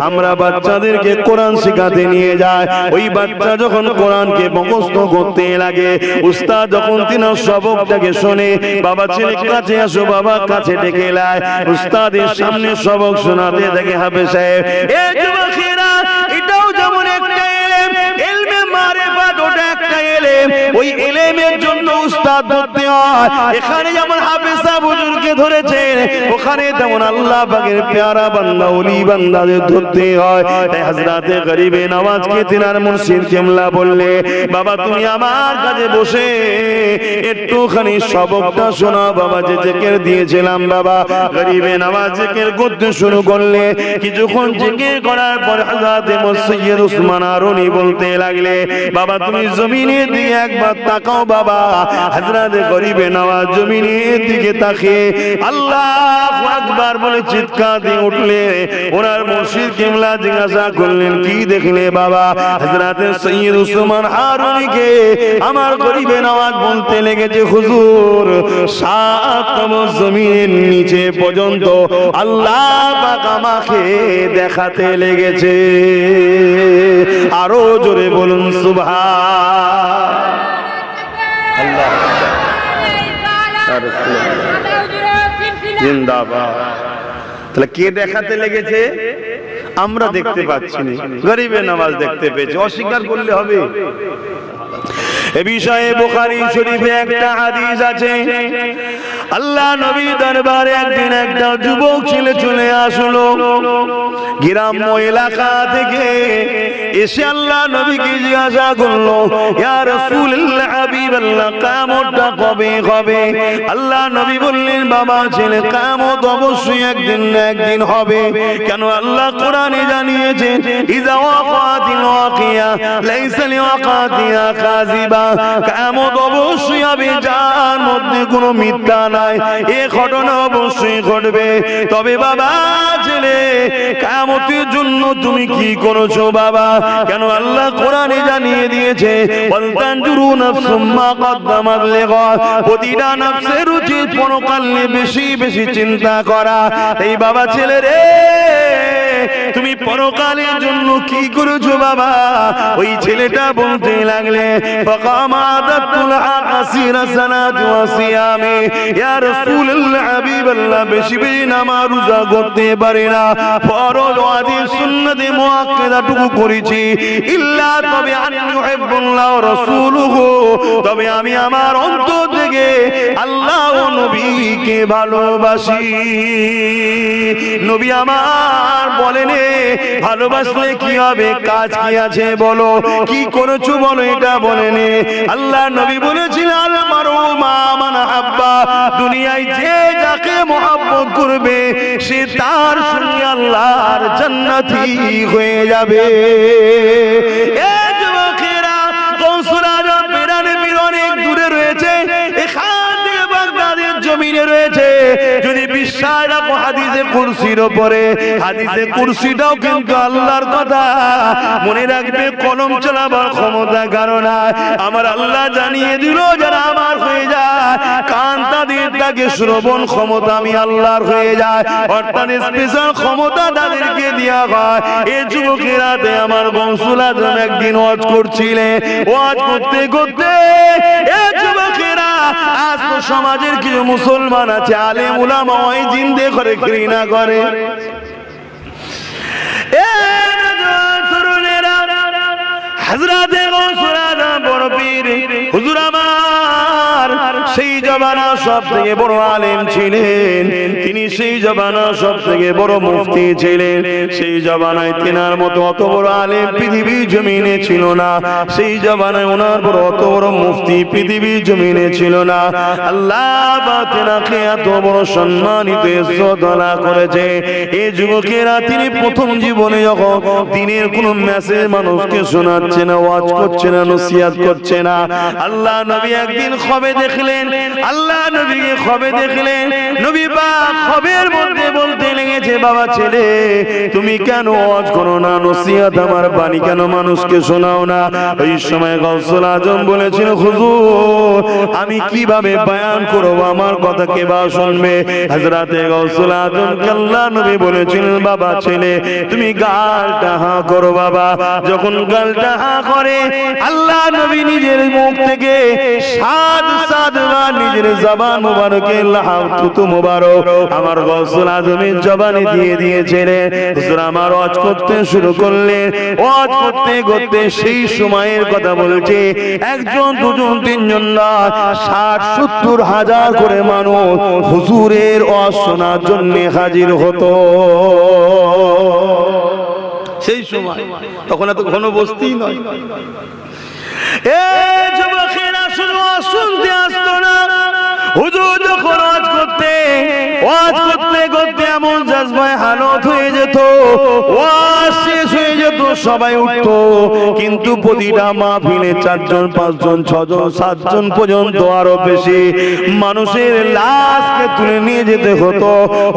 আমরা বাচ্চাদেরকে কোরআন শেখাতে নিয়ে যায়, ওই বাচ্চা যখন কোরআনকে মুখস্থ করতে লাগে, উস্তাদ যখন তিনি সবকটাকে শোনে, বাবা ছেলে কাছে আসো, বাবা কাছে ডেকে লায়, উস্তাদের সামনে সবক শোনাতে থাকে হাফেজ সাহেব। এই যুবকেরা, এটাও যেমন একটা ইলম, ইলমে মারিফাত, ওটা একটা এলেম, ওই এলেমের জন্য উস্তাদ ধরতে হয়। এখানে যেমন হাফেজ সাহেব হুজুরকে ধরেছেন, ওখানে তেমন আল্লাহ পাকের পেয়ারা বান্দা ওলি বান্দাদের ধরতে হয়। তাই হযরতে গরিবে নওয়াজকে তিনার মুর্শিদ কেবলা বললে, বাবা তুমি আমার কাছে বসে একটুখানি সবকটা শোনাও বাবা, যে জিকির দিয়েছিলাম বাবা। গরিবে নওয়াজ জিকির করতে শুরু করলে, কিছুক্ষণ জিকির করার পর হযরতে মুসইয়্যিদ উসমান আরুনি বলতে লাগলে, বাবা তুমি জমিনের দিকে একবার তাকাও বাবা। হযরতে গরিবে নওয়াজ জমিনের দিকে তাকিয়ে আল্লাহু আকবার বলে চিৎকার দিয়ে উঠলে, ওনার মুর্শিদ কিবলা জিজ্ঞাসা করলেন, কি দেখলে বাবা? হযরতে সৈয়দ উসমান আরুনিকে আমার গরিবে নওয়াজ বলতে লেগেছে, হুজুর সাতম জমিনের নিচে পর্যন্ত আল্লাহ পাক আমাকে দেখাতে লেগেছে। আরো জোরে বলুন সুবহানাল্লাহ। জিন্দাবাদ। তাহলে কে দেখাতে লেগেছে? আমরা দেখতে পাচ্ছি না, গরিবে নওয়াজ দেখতে পেয়েছে। অস্বীকার করলে হবে? এ বিষয়ে বুখারী শরীফে একটা হাদিস আছে, আল্লাহ নবী দরবারে একদিন একটা যুবক ছেলে চলে আসলো গ্রাম্য এলাকা থেকে। এসে আল্লাহ নবীকে জিজ্ঞাসা করলো, ইয়া রাসূলুল্লাহ হাবিবাল্লাহ কিয়ামতটা কবে হবে? আল্লাহ নবী বললেন, বাবা ছেলে কিয়ামত অবশ্যই একদিন না একদিন হবে। কেন? আল্লাহ কোরআনে জানিয়েছেন, ইযা ওয়াকাতিল ওয়াকিয়া লাইসা লিওয়াকাতিহা কাযিবা। কিয়ামত অবশ্যই হবে, যার মধ্যে কোনো মিথ্যা নাই, এই ঘটনা অবশ্যই ঘটবে। তবে বাবা ছেলে কিয়ামতের জন্য তুমি কি করেছো বাবা? কেন? আল্লাহ কোরআনে জানিয়ে দিয়েছে, ওয়ালতানজুরু নাফসুম মা কদ্দামাত লিগাদ। প্রতিটা নফসের উচিত পরকাল নিয়ে বেশি বেশি চিন্তা করা। এই বাবা ছেলে রে, তুমি পরকালের জন্য কি করেছো বাবা? ওই ছেলেটা বলতে লাগলে, ফাকামাদাতুল আকাসিরা সানাতু ওয়াসিয়ামি, ইয়া রাসূলুল্লাহ হাবিবাল্লাহ বেশি বেশি নামাজ রোজা করতে পারি না, ফরজ ওয়াজিব সুন্নতে মুআক্কাদাটুকু করেছি, ইল্লা তবে আন ইউহিব্বুল্লাহ ওয়া রাসূলুহু, তবে আমি আমার অন্তর থেকে আল্লাহ ও নবীকে ভালোবাসি। নবী আমার বলেন, ভালোবাসলে কি হবে? কাজ কি আছে বলো, কি করেছো বলো, এটা বলেন। আল্লাহ নবী বলেছিলেন, আল মারউ মা মান হাব্বা, দুনিয়ায় যে যাকে মহব্বত করবে সে তার সঙ্গে আল্লাহর জান্নাতি হয়ে যাবে। এ যুবকেরা, কৌশল আজম পেরানে পীর অনেক দূরে রয়েছে, এখান থেকে বাগদাদের জমিনে রয়েছে। যদি বিশ্বাস রাখো হাদিসে কুরসির উপরে, হাদিসে কুরসিটাও কিন্তু আল্লাহর কথা। মনে রাখবে, কলম চালাবার ক্ষমতা কারো নাই। আমার আল্লাহ জানিয়ে দিল, যারা আমার হয়ে যায়, কান তাদের তাকে শ্রবণ ক্ষমতা আমি আল্লাহর হয়ে যায়, অর্থাৎ স্পেশাল ক্ষমতা তাদেরকে দেওয়া হয়। এই যুবকেরাতে আমার গৌসুল আজম একদিন ওয়াজ করছিলেন, ওয়াজ করতে করতে এই যুবকেরা, আজ তো সমাজের কিছু মুসলমান আছে আলেম উলামা ওই জিন্দে করে ঘৃণা করে। হযরতে গৌসুল আজম বড় পীর হুজুর আমার সেই জমানা সব থেকে বড় আলেম ছিলেন, তিনি সেই জমানা সব থেকে বড় মুফতি ছিলেন। সেই জমানায় তেনার মতো অত বড় আলেম পৃথিবীর জমিনে ছিল না, সেই জমানায় ওনার বড় অত বড় মুফতি পৃথিবীর জমিনে ছিল না। আল্লাহ পাক তেনাকে এত বড় সম্মানিত ইজ্জত দান করেছে। এই যুবকেরা, তিনি প্রথম জীবনে যখন দিনের কোন মেসেজ মানুষকে শোনাচ্ছে না, ওয়াজ করছে না, নসিহত করছে না, আল্লাহ নবী একদিন খবে দেখলেন, আল্লাহ নবীকে খবে দেখলেন, নবী পাক খবের মধ্যে বলতে লেগেছে, বাবা ছেলে তুমি কেন ওয়াজ করো না, নসিহত আমার বাণী কেন মানুষকে শোনাও না? ওই সময় গৌসুল আজম বলেছিল, হুজুর আমি কিভাবে বয়ান করব, আমার কথা কে বা শুনবে? হযরতে গৌসুল আজম আল্লাহ নবী বলেছিলেন, বাবা ছেলে তুমি গালটা হা করো বাবা। যখন গালটা হা করে, আল্লাহ নবী নিজের মুখ থেকে সাত সাত পাক নিজের জবান মুবারকে লাহাতুতু মুবারক আমার গৌসুল আজমের জবানে দিয়ে দিয়েছিলেন। হুজুর আমার ওয়াজ করতে শুরু করলেন, ওয়াজ করতে করতে সেই সময়ের কথা বলছে, একজন দুজন তিনজন না ৬০-৭০ হাজার করে মানুষ হুজুরের ওয়াজ শোনার জন্য হাজির হতো সেই সময়। তখন এত ঘন বস্তিই নয়। এই যুবকেরা শুধু শুনতে আসতো না, হুজুর যখন ওয়াজ করতে করতে এমন জাজবায় হালত হয়ে যেত, ওয়াজ শেষ হয়ে যেত, সবাই উঠতো, কিন্তু প্রতিটা মাহফিলে ৪ জন ৫ জন ৬ জন ৭ জন পর্যন্ত আরো বেশি মানুষের লাশকে তুলে নিয়ে যেতে হতো।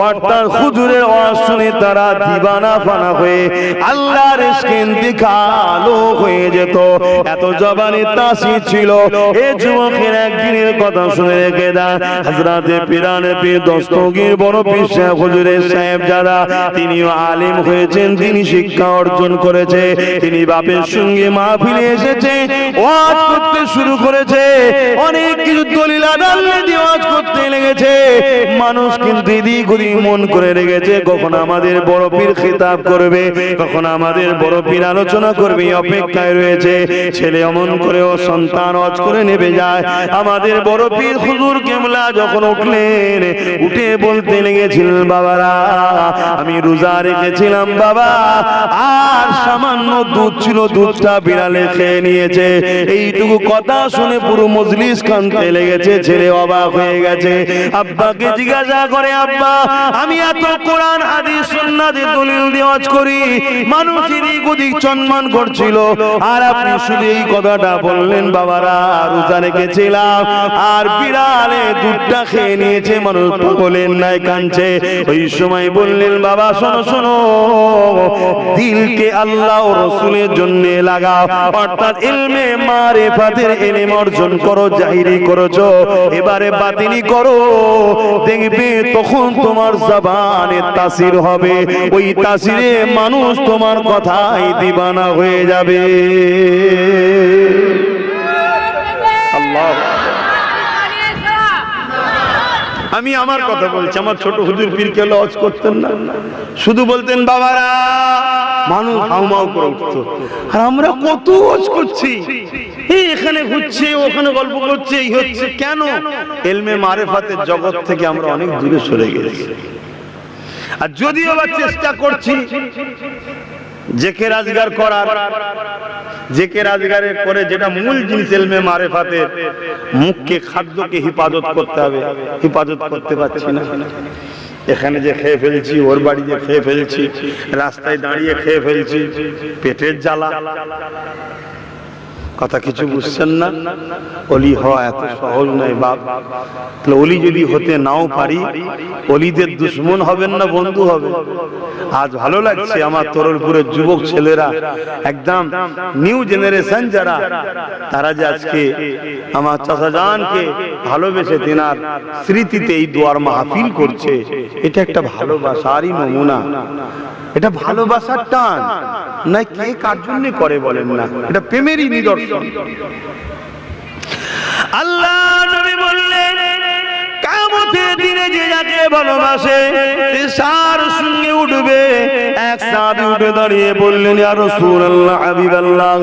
অর্থাৎ হুজুরের ওয়াজ শুনে তারা দিবানা ফানা হয়ে আল্লাহর ইশকে ইন্তিকালও হয়ে যেত। এত জবানে তাসির ছিল। এই যুবকের একদিনের কথা শুনে রেখে দেন, হযরতে পীরানে পীর দস্তগীর বড় পীর শাহ হুজুরের সাহেব যারা, তিনিও আলেম হয়েছেন, তিনি শিক্ষা অর্জন করেছে, তিনি বাপের সঙ্গে মাহফিলে এসেছে, ওয়াজ করতে শুরু করেছে, অনেক কিছু দলিল আদাল্লে দিয়ে ওয়াজ করতে লেগেছে। মানুষ কিন্তু এদিক ওদিক মন করে রেখেছে, কখন আমাদের বড় পীর খিতাব করবে, কখন আমাদের বড় পীর আলোচনা করবে, অপেক্ষায় রয়েছে। ছেলে অমন করেও সন্তান ওয়াজ করে নেবে যায়। আমাদের বড় পীর হুজুর কেবলা যখন উঠলেন, উঠে বলতে লেগেছিলেন, বাবারা আমি রোজা রেখেছিলাম বাবা, আর সামান্য দুধ ছিল, দুধটা বিড়ালে খেয়ে নিয়েছে। এইটুকু কথা শুনে পুরো মজলিস কাঁদতে লেগেছে। ছেলে অবাক হয়ে গেছে, আব্বাকে জিজ্ঞাসা করে, আব্বা আমি এত কোরআন হাদিস সুন্নাতের দলিল দিয়ে ওয়াজ করি, মানুষ এদিক ওদিক সম্মান করছিল, আর আপনি শুধু এই কথাটা বললেন বাবারা রোজা রেখেছিলাম আর বিড়ালে দুধটা খেয়ে নিয়েছে, মানুষ পাগলের নাই কাঁদছে। ওই সময় বললেন, বাবা শোনো শোনো, দিলকে আল্লাহ ও রাসূলের জন্য লাগাও, অর্থাৎ ইলমে মারিফাতের ইলম অর্জন করো, জাহিরি করেছো, এবারে বাতিনি করো, দেখবে তখন তোমার জবানে তাসির হবে, ওই তাসিরে মানুষ তোমার কথাই দিবানা হয়ে যাবে। আল্লাহ, আমি আমার কথা বলছি, আমার ছোট হুজুর পীর কে লজ করতেন না, শুধু বলতেন বাবারা, মানুষ হাউমাউ করে উঠতো। আর আমরা কত ওয়াজ করছি, এই এখানে ঘুরছে, ওখানে গল্প করছে, এই হচ্ছে কেন? ইলমে মারিফাতের জগৎ থেকে আমরা অনেক দূরে সরে গেছি। আর যদিও বা চেষ্টা করছি জেকে রাজগার করার, জেকে রাজগারে করে যেটা মূল জিনিস ইলমে মারিফাতের, মুখকে খাদ্যকে হিফাজত করতে হবে, হিফাজত করতে পারছি না। এখানে যে খেয়ে ফেলছি, ওর বাড়ি যে খেয়ে ফেলছি, রাস্তায় দাঁড়িয়ে খেয়ে ফেলছি, পেটের জ্বালা। কথা কিছু বুঝছেন না? ওলি হওয়া এত সহজ নয় বাপ। ওলি যদি হতে নাও পারি, ওলিদের দুশ্মন হবেন না, বন্ধু হবে। আজ ভালো লাগছে আমার তরুলপুরের যুবক ছেলেরা, একদম নিউ জেনারেশন যারা, তারা যে আজকে আমার চাচা জানকে ভালোবেসে তেনার স্মৃতিতে এই দোয়ার মাহফিল করছে, এটা একটা ভালোবাসারই নমুনা। এটা ভালোবাসার টান না, কে কার জন্য করে বলেন না, এটা প্রেমেরই নিদর্শন। আল্লাহ নবী বললেন, কিয়ামতের দিনে যে যাকে ভালোবাসে তার সঙ্গে উঠবে। এক সাহাবী উঠে দাঁড়িয়ে বললেন, ইয়া রাসূলুল্লাহ, হাবিবাল্লাহ,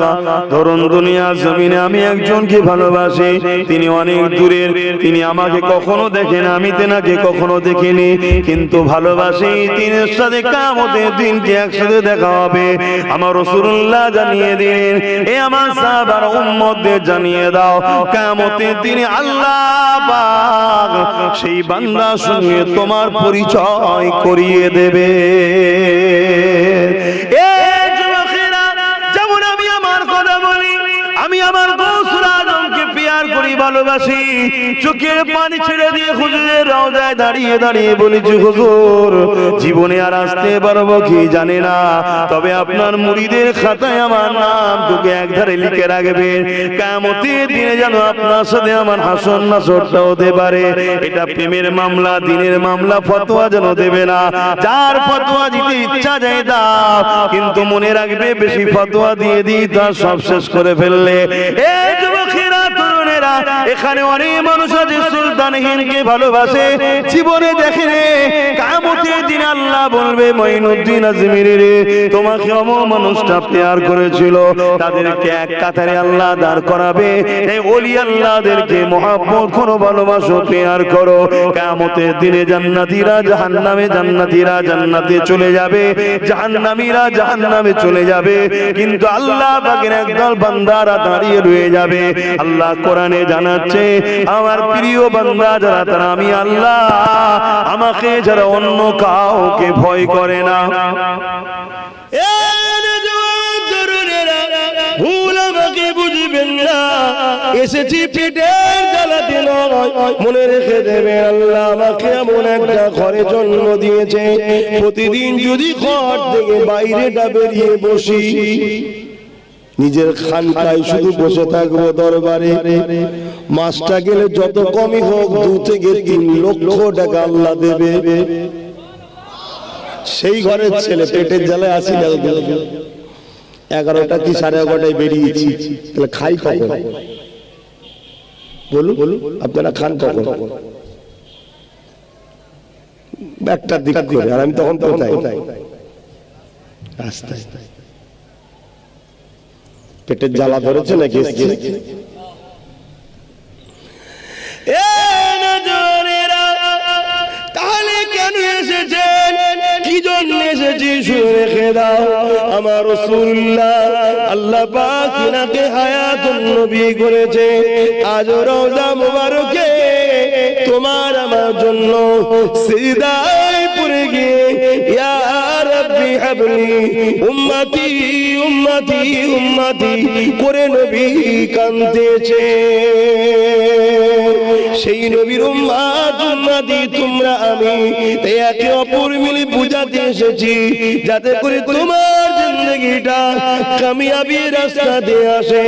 ধরুন দুনিয়া জমিনে আমি একজনকে ভালোবাসি, তিনি অনেক দূরের, তিনি আমাকে কখনো দেখেন, আমি তেনাকে কখনো দেখিনি, কিন্তু ভালোবাসি, তিনের সাথে কিয়ামতের দিনকে একসাথে দেখা হবে। আমার রাসূলুল্লাহ জানিয়ে দিন, এ আমার সাহাবার উম্মতদের জানিয়ে দাও, কিয়ামতের দিনে আল্লাহ পাক সেই বান্দার সঙ্গে তোমার পরিচয় করিয়ে দেবে। এই যুবকেরা, যেমন আমি আমার কথা বলি, আমি আমার গৌসুল আজমকে প্যার করি, ভালোবাসি, চোখের পানি ছেড়ে দিয়ে হুজুরের রওজায় দাঁড়িয়ে দাঁড়িয়ে বলেছি, হুজুর জীবনে আর আসতে পারবো কি জানি না, তবে আপনার মুরিদের খাতায় আমার নাম তোকে একধারে লিখে রাখবেন, কিয়ামতের দিনে যেন আপনার সাথে আমার হাসর নাসরটা হতে পারে। এটা প্রেমের মামলা, দিনের মামলা, ফতোয়া যেন দেবে না। যার ফতোয়া দিতে ইচ্ছা যায় দাও, কিন্তু মনে রাখবে বেশি ফতোয়া দিয়ে দিই তার সব শেষ করে ফেললে। এই যুবকেরা, তরুণেরা, এখানে অনেক মানুষ আছে সুলতানহীনকে ভালোবাসে, জীবনে দেখে রে কিয়ামতের দিন আল্লাহ বলবে মঈনুদ্দিন আজমিরি রে তোমাকে এমন মানুষটা প্যার করেছিল, তাদেরকে এক কাতারে আল্লাহ দাঁড় করাবে। এই ওলি আল্লাহদেরকে মহব্বত করো, ভালোবাসো, প্যার করো। কিয়ামতের দিনে জান্নাতীরা জাহান্নামে, জান্নাতীরা জান্নাতে চলে যাবে, জাহান্নামীরা জাহান্নামে চলে যাবে, কিন্তু আল্লাহ পাকের একদল বান্দারা দাঁড়িয়ে রয়ে যাবে। আল্লাহ কোরআনে জানাচ্ছে আমার প্রিয় বান্দা যারা, তারা আমি আল্লাহ, আমাকে যারা অন্য কাউকে ভয় করে না। ভুল আমাকে বুঝবেন না, এসেছি পেটের জ্বালাতে নয়, মনে রেখে দেবেন আল্লাহ আমাকে এমন একটা ঘরে জন্ম দিয়েছে, প্রতিদিন যদি ঘর থেকে বাইরেটা বেরিয়ে বসি, নিজের খানকায় শুধু বসে থাকবো দরবারে, মাসটা গেলে যত কমই হোক 2 থেকে 3 লক্ষ টাকা আল্লাহ দেবে। সেই ঘরের ছেলে পেটের জ্বালায় 80 টাকা 11টা কি 11:30টায় বেরিয়েছি, তাহলে খাই কখন? বলুন আপনারা খান কখন? একটা দিক করে, আর আমি তখন কোথায়? রাস্তায়। পেটের জ্বালা ধরেছে নাকি? তাহলে কেন এসেছেন, কি জন্য এসেছি শুনে রেখে দাও। আমার রাসূলুল্লাহ আল্লাহ পাক ইনাকে হায়াতুন নবী করেছে, আজ রওজা মুবারকে তোমার আমার জন্য সিজদায় পড়ে গিয়ে ইয়া রাব্বি হাবলি উম্মতি উম্মতি উম্মতি করে নবী কাঁদতেছে। সেই নবীর উম্মত উম্মতি তোমরা আমি, তাই একে অপর মিলে বুঝাতে এসেছি যাতে করে তোমার জিন্দেগিটা কামিয়াবির রাস্তাতে আসে,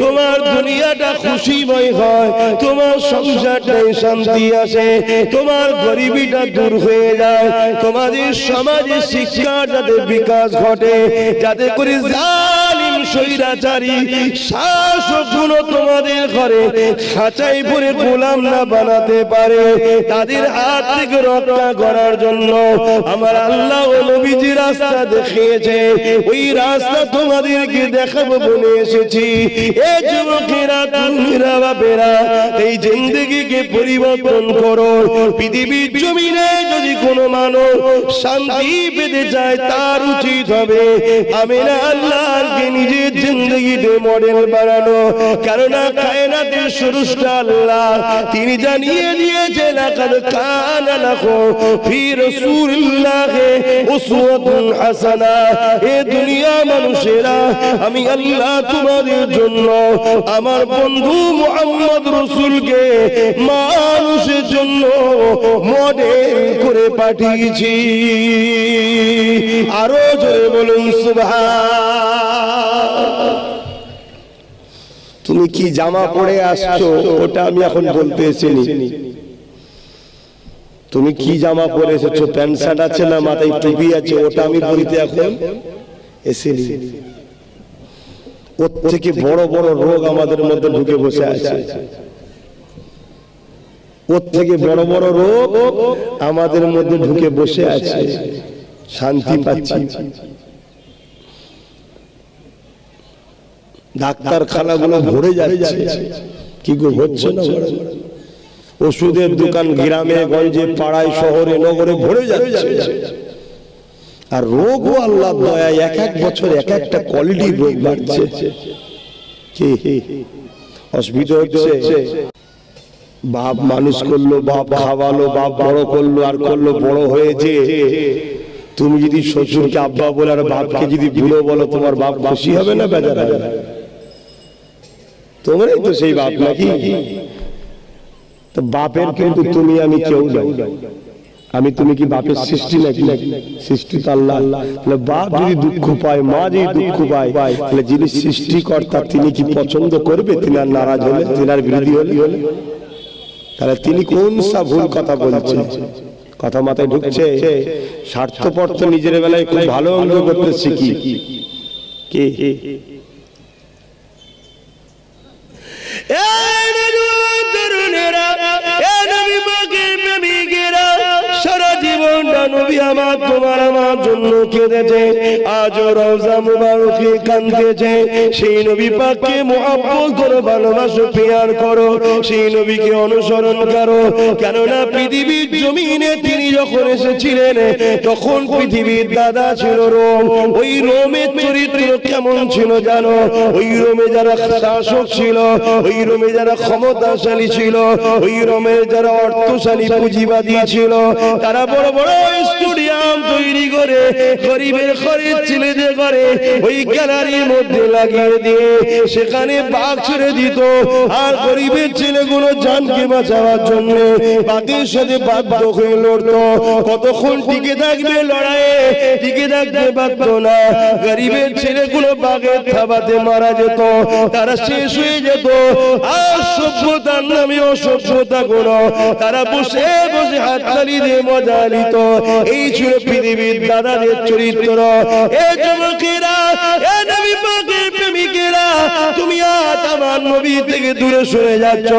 তোমার দুনিয়াটা খুশিময় হয়, তোমার সংসারটাই শান্তি আসে, তোমার গরিবিটা দূর হয়ে যায়, তোমাদের সমাজে শিক্ষা যাতে বিকাশ ঘটে, যাতে করে জালিম স্বৈরাচারী শাসকগুলো তোমাদের ঘরে খাঁচাই পরে গোলাম না বানাতে পারে, তাদের হাত থেকে রক্ষা করার জন্য আমার আল্লাহ ও নবীজি রাস্তা দেখিয়েছে, ওই রাস্তা তোমাদেরকে দেখাবো বলে এসেছি। এ যুবকেরা, তুমিরা বাপেরা, এই জিন্দেগিকে পরিবর্তন করো। পৃথিবীর জমিনে যদি কোনো মানুষ শান্তি পেতে চায়, তার উচিত হবে আমি না আল্লাহকে নিজের জিন্দেগিতে মডেল বানানো, কেননা কায়নাতের স্রষ্টা আল্লাহ তিনি জানিয়ে দিয়েছেন লাকাদ কানা লাকুম ফি রাসূলিল্লাহি উসওয়াতুন হাসানা। এ দুনিয়া মানুষেরা, আমি আল্লাহ তোমাদের জন্য আমার বন্ধু মুহাম্মদ রাসূলকে মানুষের জন্য মডেল করে পাঠিয়েছি। আরো জোরে বলুন সুবহান। তুমি কি জামা পরে আসছো ওটা আমি এখন বলতে এসেছি, তুমি কি জামা পরে এসেছো, প্যান্ট শার্ট আছে না মাথায় টুপি আছে, ওটা আমি বলতে এখন এসেছি। ওর থেকে বড় বড় রোগ আমাদের মধ্যে ঢুকে বসে আছে, ওর থেকে বড় বড় রোগ আমাদের মধ্যে ঢুকে বসে আছে, শান্তি পাচ্ছি। ডাক্তারখানাগুলো ভরে যাচ্ছে, কি গো হচ্ছে না? ওষুধের দোকান গ্রামে গঞ্জে পাড়ায় শহরে নগরে ভরে যাচ্ছে, আর রোগও আল্লাহ দয়া এক এক বছর এক একটা কোয়ালিটির রোগ বাড়ছে। কি অসুবিধা হচ্ছে? বাপ মানুষ করলো, বাপ খাওয়ালো, বাপ বড় করলো, আর করলো বড় হয়েছে। তুমি যদি শ্বশুরকে আব্বা বলে আর বাপকে যদি বুড়ো বলো, তোমার বাপ খুশি হবে না বেজার হবে? তোমরাই তো সেই বাপ নাকি? তো বাপের কিন্তু তুমি আমি কেউ নই, আমি তুমি কি বাপের সৃষ্টি নাকি? সৃষ্টি তো আল্লাহ। তাহলে বাপ যদি দুঃখ পায়, মা যদি দুঃখ পায়, তাহলে যিনি সৃষ্টিকর্তা তিনি কি পছন্দ করবে? তিনি আর নারাজ হলে, তিনি আর বিরোধী হলে, তাহলে তিনি কোন সা ভুল কথা বলছেন? কথা মাথায় ঢুকছে? স্বার্থপর তো নিজের বেলায় খুব ভালো অঙ্গ করতে শিখি। কি পাকের প্রেমিকেরা সারা জীবনটা নবী আমার তোমার আমার জন্য কেঁদেছে, আজও রওজা মুবারকে কাঁদতেছে। সেই নবী পাককে মুহাব্বত করো, ভালোবাসো, প্যার করো, সেই নবীকে অনুসরণ করো। কেননা পৃথিবীর জমিনে তিনি যখন এসেছিলেন তখন পৃথিবীর দাদা ছিল রোম। ওই রোমের চরিত্র কেমন ছিল জানো? ওই রোমে যারা শাসক ছিল, ওই রোমে যারা ক্ষমতাশালী ছিল, ওই রোমের যারা অর্থশালী পুঁজিবাদী ছিল, তারা বড় বড় স্টেডিয়াম তৈরি করে গরিবের ঘরে ছেলেদের ঘরে ওই গ্যালারির মধ্যে লাগিয়ে দিয়ে সেখানে বাঘ ছেড়ে দিত। আর গরিবের ছেলেগুলো জানকে বাঁচাবার জন্য বাঘের সাথে বাধ্য হয়ে লড়তো। কতক্ষণ টিকে থাকবে লড়াইয়ে? টিকে থাকতে পারত না। গরিবের ছেলেগুলো বাঘের থাবাতে মারা যেত, তারা শেষ হয়ে যেত। আর সভ্যতার নামে অসভ্যতা গুলো তারা বসে বসে হাততালি দিয়ে মজা নিত। এই ছিল পৃথিবীর দাদাদের চরিত্র। এ যুবকেরা, এ নবী পাকের প্রেমিকেরা, তুমি আজ আমার নবী থেকে দূরে সরে যাচ্ছ,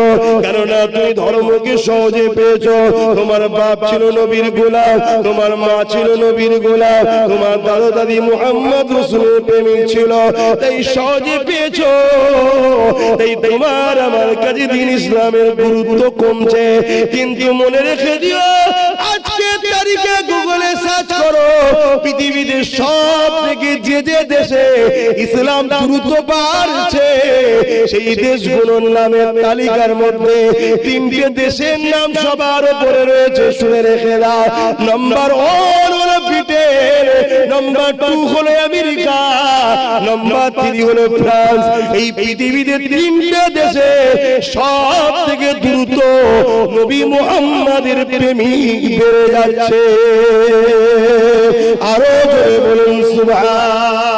কেননা তুমি ধর্মকে সহজে পেয়েছো। তোমার বাপ ছিল নবীর গোলাম, তোমার মা ছিল নবীর গোলাম, তোমার দাদা দাদি মুহাম্মদ রাসূলের প্রেমিক ছিল, তাই সহজে পেয়েছো। তাই তোমার আমার কাছে দিন ইসলামের গুরুত্ব কমছে। কিন্তু মনে রেখে দিও, আজকে তারিখে গুগলে সার্চ করো, পৃথিবীতে সব থেকে যে যে দেশে ইসলাম দ্রুত বাড়ছে সেই দেশগুলোর নামের তালিকার মধ্যে তিনটে দেশের নাম সবার উপরে রয়েছে। শুনে রেখে দাও, নাম্বার 1 হলো ব্রিটেন, নাম্বার 2 হলো আমেরিকা, নাম্বার 3 হলো ফ্রান্স। এই পৃথিবীতে তিনটে দেশে সব থেকে দ্রুত নবী মুহাম্মাদের প্রেমিক বেড়ে যাচ্ছে। আরো জোরে বলুন সুবহান।